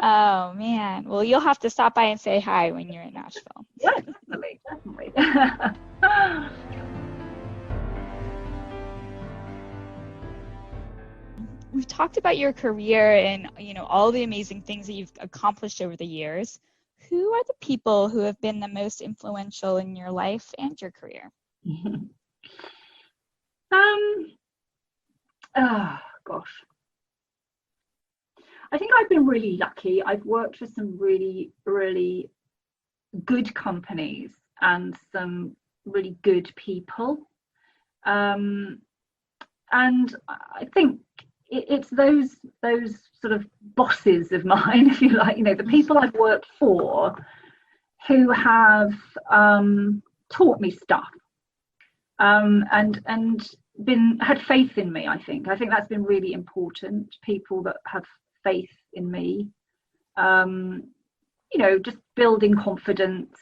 [SPEAKER 2] Oh man, well you'll have to stop by and say hi when you're in Nashville.
[SPEAKER 3] Yeah, definitely.
[SPEAKER 2] We've talked about your career and all the amazing things that you've accomplished over the years. Who are the people who have been the most influential in your life and your career?
[SPEAKER 3] Oh gosh, I think I've been really lucky. I've worked for some really, really good companies and some really good people, and I think it's those sort of bosses of mine, if you like, the people I've worked for who have taught me stuff, and had faith in me. I think that's been really important. People that have faith in me, just building confidence,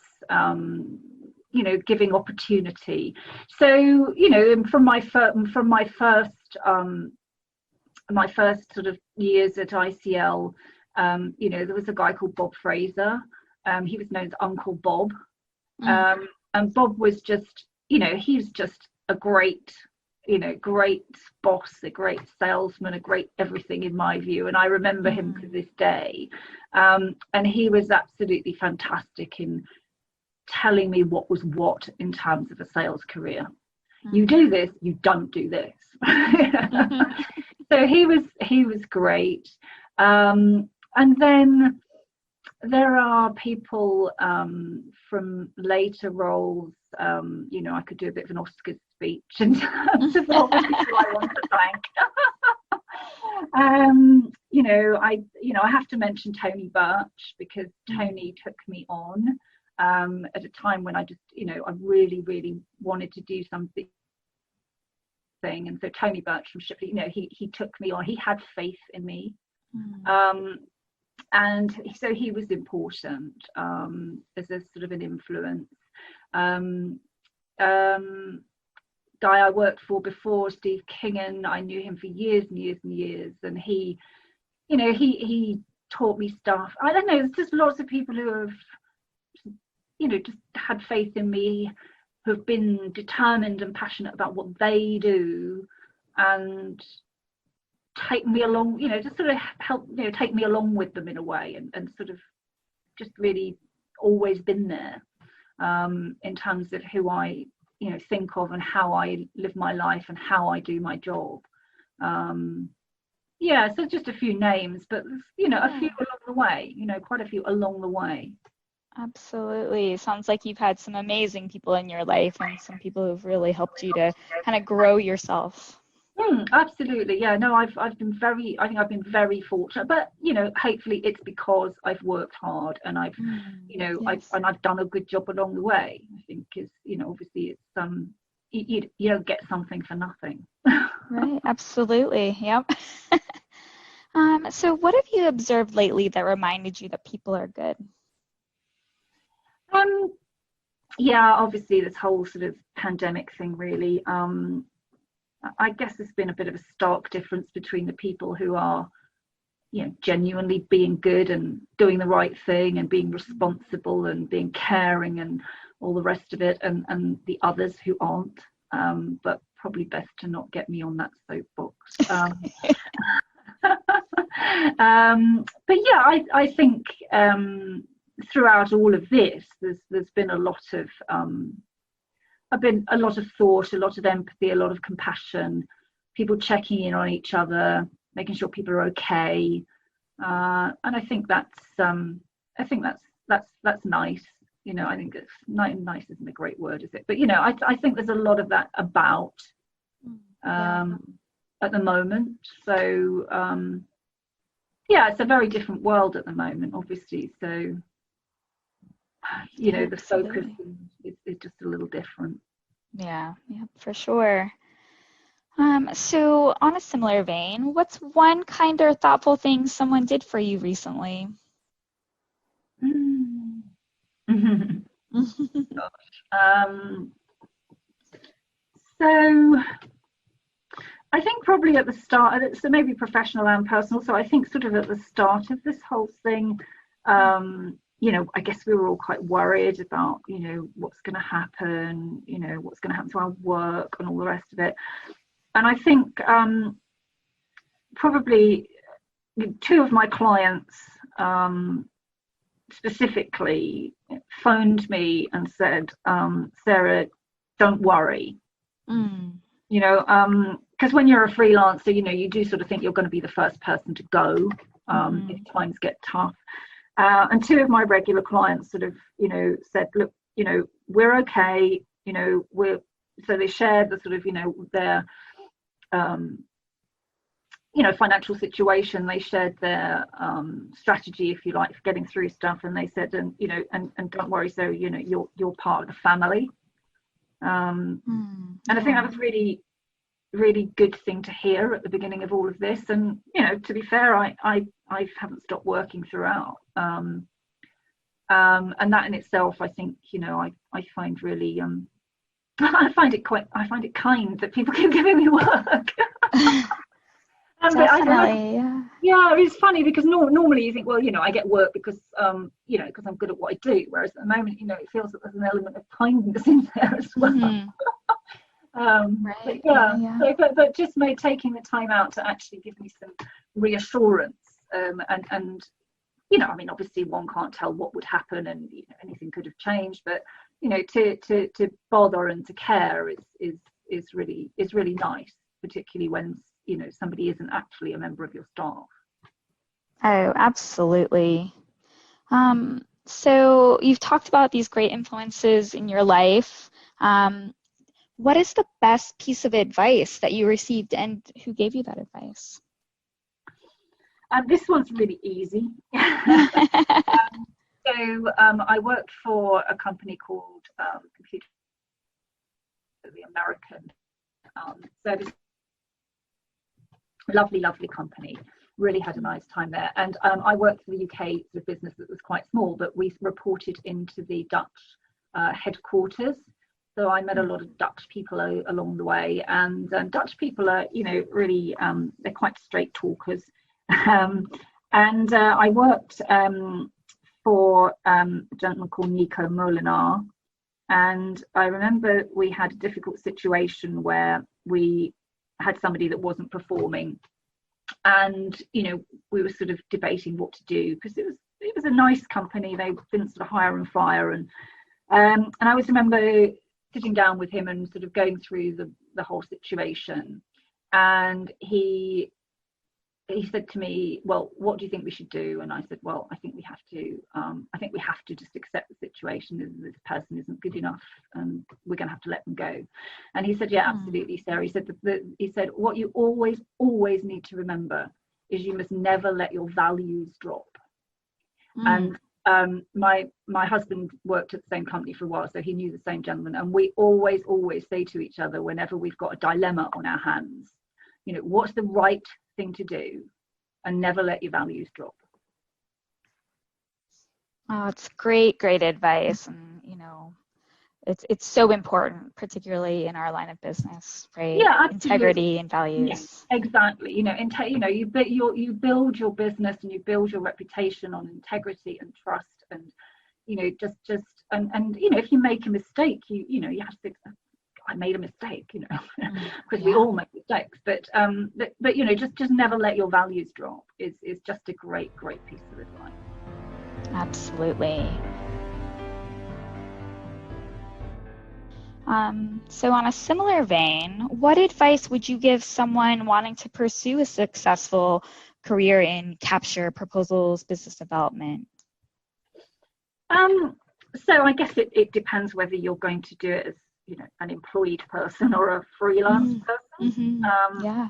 [SPEAKER 3] giving opportunity. So from my first sort of years at ICL, there was a guy called Bob Fraser. He was known as Uncle Bob, and Bob was just, he's just a great great boss, a great salesman, a great everything in my view. And I remember him to this day. And he was absolutely fantastic in telling me what was what in terms of a sales career. You do this, you don't do this. So he was great. And then there are people from later roles. I could do a bit of an Oscar speech in terms of all the people I want to thank. I have to mention Tony Birch, because Tony took me on at a time when I just, I really, really wanted to do something. And so Tony Birch from Shipley, he took me on. He had faith in me. And so he was important as a sort of an influence. Guy I worked for before, Steve Kingan, I knew him for years and years and years, and he taught me stuff. I don't know, there's just lots of people who have, just had faith in me, who have been determined and passionate about what they do, and take me along, just sort of help, take me along with them in a way, and sort of just really always been there in terms of who I, think of and how I live my life and how I do my job. So just a few names, but a few along the way, quite a few along the way.
[SPEAKER 2] Absolutely. Sounds like you've had some amazing people in your life and some people who've really helped you to kind of grow yourself.
[SPEAKER 3] Absolutely. Yeah, no, I think I've been very fortunate, but hopefully it's because I've worked hard and I've I've done a good job along the way. I think is, obviously it's you don't get something for nothing.
[SPEAKER 2] Right, absolutely. Yep. So what have you observed lately that reminded you that people are good?
[SPEAKER 3] Obviously this whole sort of pandemic thing really. I guess there's been a bit of a stark difference between the people who are, genuinely being good and doing the right thing and being responsible and being caring and all the rest of it, and the others who aren't. But probably best to not get me on that soapbox. But yeah, I think throughout all of this, there's been a lot of a lot of thought, a lot of empathy, a lot of compassion, people checking in on each other, making sure people are okay, and I think that's nice. I think it's nice isn't a great word, is it? But I think there's a lot of that about at the moment. So it's a very different world at the moment, obviously. So the focus is just a little different.
[SPEAKER 2] Yeah, for sure. So on a similar vein, what's one kind or thoughtful thing someone did for you recently?
[SPEAKER 3] So I think probably at the start, so maybe professional and personal. So I think sort of at the start of this whole thing, I guess we were all quite worried about, what's going to happen, what's going to happen to our work and all the rest of it. And I think probably two of my clients specifically phoned me and said, Sarah, don't worry. Because when you're a freelancer, you do sort of think you're going to be the first person to go if times get tough. And two of my regular clients sort of, said, look, we're okay, so they shared the sort of, their, financial situation. They shared their strategy, if you like, for getting through stuff. And they said, and don't worry, so, you're part of the family. And I think that was really, really good thing to hear at the beginning of all of this. And, to be fair, I haven't stopped working throughout. And that in itself, I think, I find really, I find it kind that people keep giving me work.
[SPEAKER 2] Definitely,
[SPEAKER 3] yeah, it's funny because normally you think, well, I get work because, because I'm good at what I do. Whereas at the moment, it feels that there's an element of kindness in there as well. But yeah. So, but just taking the time out to actually give me some reassurance, and you know, I mean, obviously one can't tell what would happen, and you know, anything could have changed, but you know, to bother and to care is really nice, particularly when, you know, somebody isn't actually a member of your staff.
[SPEAKER 2] Oh, absolutely. So you've talked about these great influences in your life. What is the best piece of advice that you received, and who gave you that advice?
[SPEAKER 3] This one's really easy. So I worked for a company called Computer, the American service. Lovely company. Really had a nice time there. And I worked for the UK, the business that was quite small, but we reported into the Dutch headquarters. So I met a lot of Dutch people along the way, and Dutch people are, you know, really, they're quite straight talkers. And I worked for a gentleman called Nico Molinar, and I remember we had a difficult situation where we had somebody that wasn't performing, and you know, we were sort of debating what to do, because it was a nice company. They didn't sort of hire and fire, and I always remember sitting down with him and sort of going through the whole situation, and he said to me, well, what do you think we should do? And I said, well, I think we have to just accept the situation. This person isn't good enough, and we're going to have to let them go. And he said, yeah, absolutely, Sarah. He said, what you always need to remember is you must never let your values drop. And my husband worked at the same company for a while, so he knew the same gentleman, and we always say to each other, whenever we've got a dilemma on our hands, you know, what's the right thing to do, and never let your values drop.
[SPEAKER 2] Oh, it's great advice, and you know, it's so important, particularly in our line of business, right?
[SPEAKER 3] Yeah, absolutely.
[SPEAKER 2] Integrity and values.
[SPEAKER 3] Yeah, exactly. You know, you build your business and you build your reputation on integrity and trust, and you know, just and you know, if you make a mistake, you know, you have to. I made a mistake, you know, because we all make mistakes. But you know, just never let your values drop is just a great piece of advice.
[SPEAKER 2] Absolutely. So on a similar vein, what advice would you give someone wanting to pursue a successful career in capture, proposals, business development?
[SPEAKER 3] So I guess it depends whether you're going to do it as, you know, an employed person or a freelance person.
[SPEAKER 2] Yeah.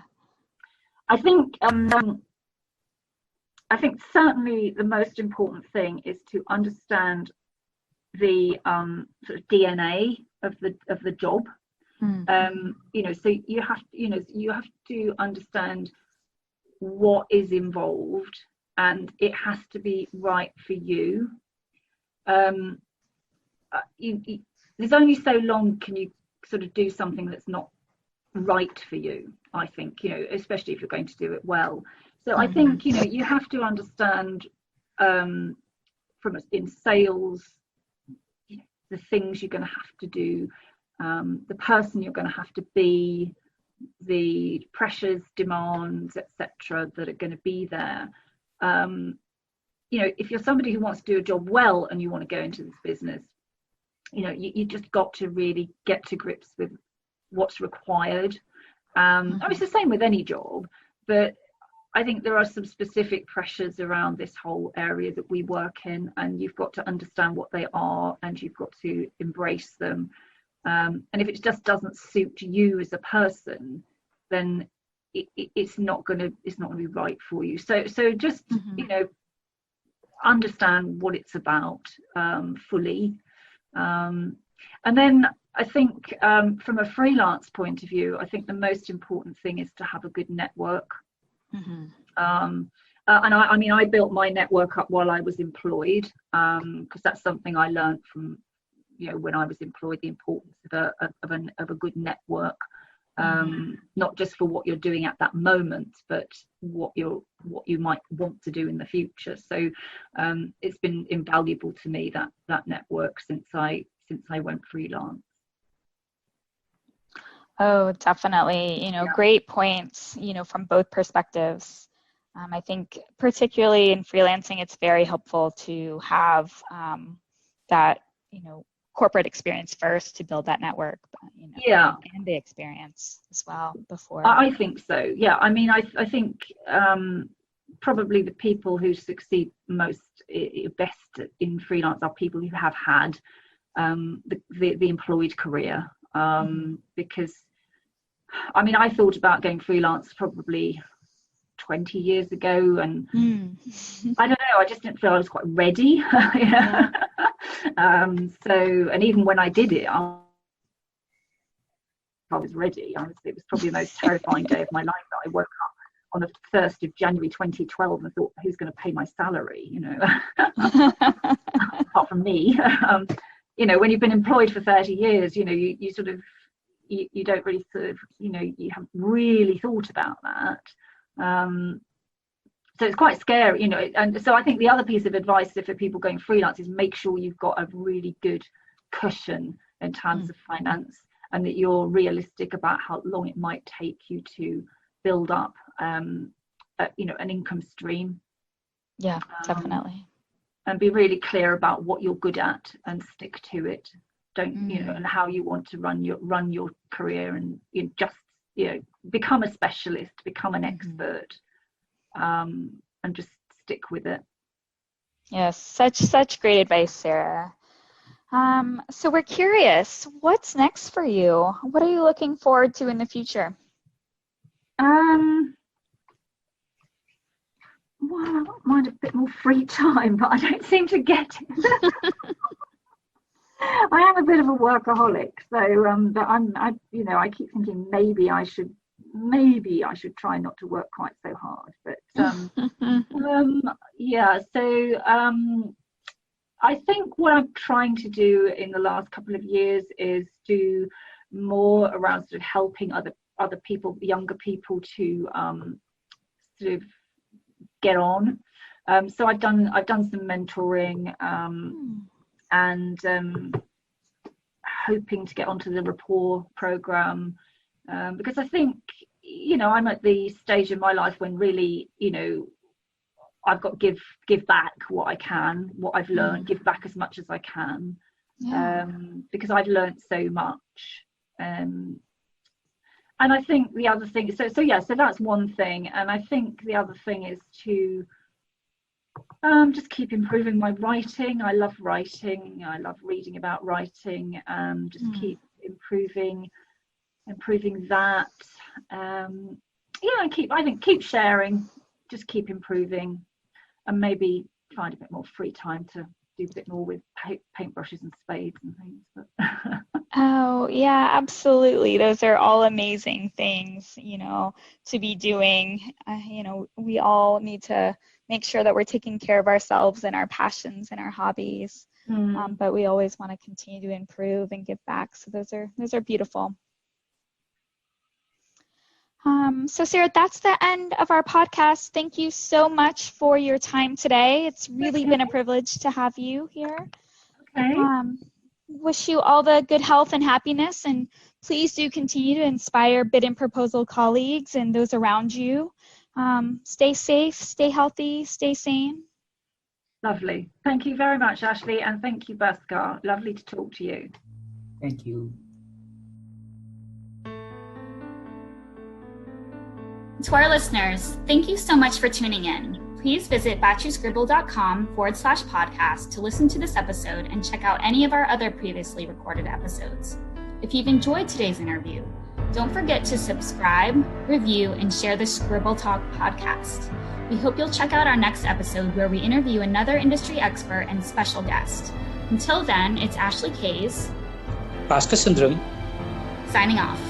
[SPEAKER 3] I think certainly the most important thing is to understand the sort of DNA of the job. You know, so you have to understand what is involved, and it has to be right for you. There's only so long can you sort of do something that's not right for you, I think, you know, especially if you're going to do it well. So I think, you know, you have to understand in sales, you know, the things you're going to have to do, the person you're going to have to be, the pressures, demands, etc., that are going to be there. You know, if you're somebody who wants to do a job well and you want to go into this business, you know, you just got to really get to grips with what's required. I mean, it's the same with any job, but I think there are some specific pressures around this whole area that we work in, and you've got to understand what they are, and you've got to embrace them. And if it just doesn't suit you as a person, then it's not going to be right for you. So just you know, understand what it's about fully. And then I think from a freelance point of view, I think the most important thing is to have a good network. And I mean, I built my network up while I was employed, because that's something I learned from, you know, when I was employed, the importance of a good network, not just for what you're doing at that moment, but what you might want to do in the future. So it's been invaluable to me, that network, since I went freelance.
[SPEAKER 2] Oh, definitely. Great points, from both perspectives. I think particularly in freelancing, it's very helpful to have that, corporate experience first to build that network, and the experience as well before.
[SPEAKER 3] I think so. Yeah. I mean, I think probably the people who succeed best in freelance are people who have had the employed career. Because, I mean, I thought about going freelance probably 20 years ago, and I don't know, I just didn't feel I was quite ready. And even when I did it, I was ready. It was probably the most terrifying day of my life that I woke up on the 1st of January 2012 and thought, who's going to pay my salary, apart from me. When you've been employed for 30 years, you sort of, you don't really sort of, you haven't really thought about that. So it's quite scary, and so I think the other piece of advice for people going freelance is make sure you've got a really good cushion in terms of finance, and that you're realistic about how long it might take you to build up, an income stream.
[SPEAKER 2] Yeah, definitely.
[SPEAKER 3] And be really clear about what you're good at and stick to it. Don't, and how you want to run your career, and become a specialist, become an expert, and just stick with it.
[SPEAKER 2] Yes, such great advice, Sarah. So we're curious, what's next for you? What are you looking forward to in the future?
[SPEAKER 3] Well, I don't mind a bit more free time, but I don't seem to get it. I am a bit of a workaholic, so but I keep thinking maybe I should try not to work quite so hard. But I think what I'm trying to do in the last couple of years is do more around sort of helping other people, younger people, to sort of get on. So I've done some mentoring, and hoping to get onto the rapport program, because I think I'm at the stage in my life when really I've got to give back what I can, what I've learned, give back as much as I can, because I've learned so much. And I think the other thing, so that's one thing, and I think the other thing is to just keep improving my writing. I love writing. I love reading about writing. Just keep improving that. Keep sharing. Just keep improving, and maybe find a bit more free time to do a bit more with paintbrushes and spades and things. But
[SPEAKER 2] Oh, yeah, absolutely. Those are all amazing things, to be doing. We all need to make sure that we're taking care of ourselves and our passions and our hobbies. But we always want to continue to improve and give back. So those are beautiful. So Sarah, that's the end of our podcast. Thank you so much for your time today. It's really been a privilege to have you here.
[SPEAKER 3] Okay.
[SPEAKER 2] Wish you all the good health and happiness, and please do continue to inspire bid and proposal colleagues and those around you. Stay safe, stay healthy, stay sane.
[SPEAKER 3] Lovely. Thank you very much, Ashley, and thank you, Bhaskar. Lovely to talk to you.
[SPEAKER 1] Thank you.
[SPEAKER 4] To our listeners, thank you so much for tuning in. Please visit batchyscribble.com/podcast to listen to this episode and check out any of our other previously recorded episodes. If you've enjoyed today's interview, don't forget to subscribe, review, and share the Scribble Talk podcast. We hope you'll check out our next episode where we interview another industry expert and special guest. Until then, it's Ashley Kays,
[SPEAKER 1] Bhaskar Sundram,
[SPEAKER 4] signing off.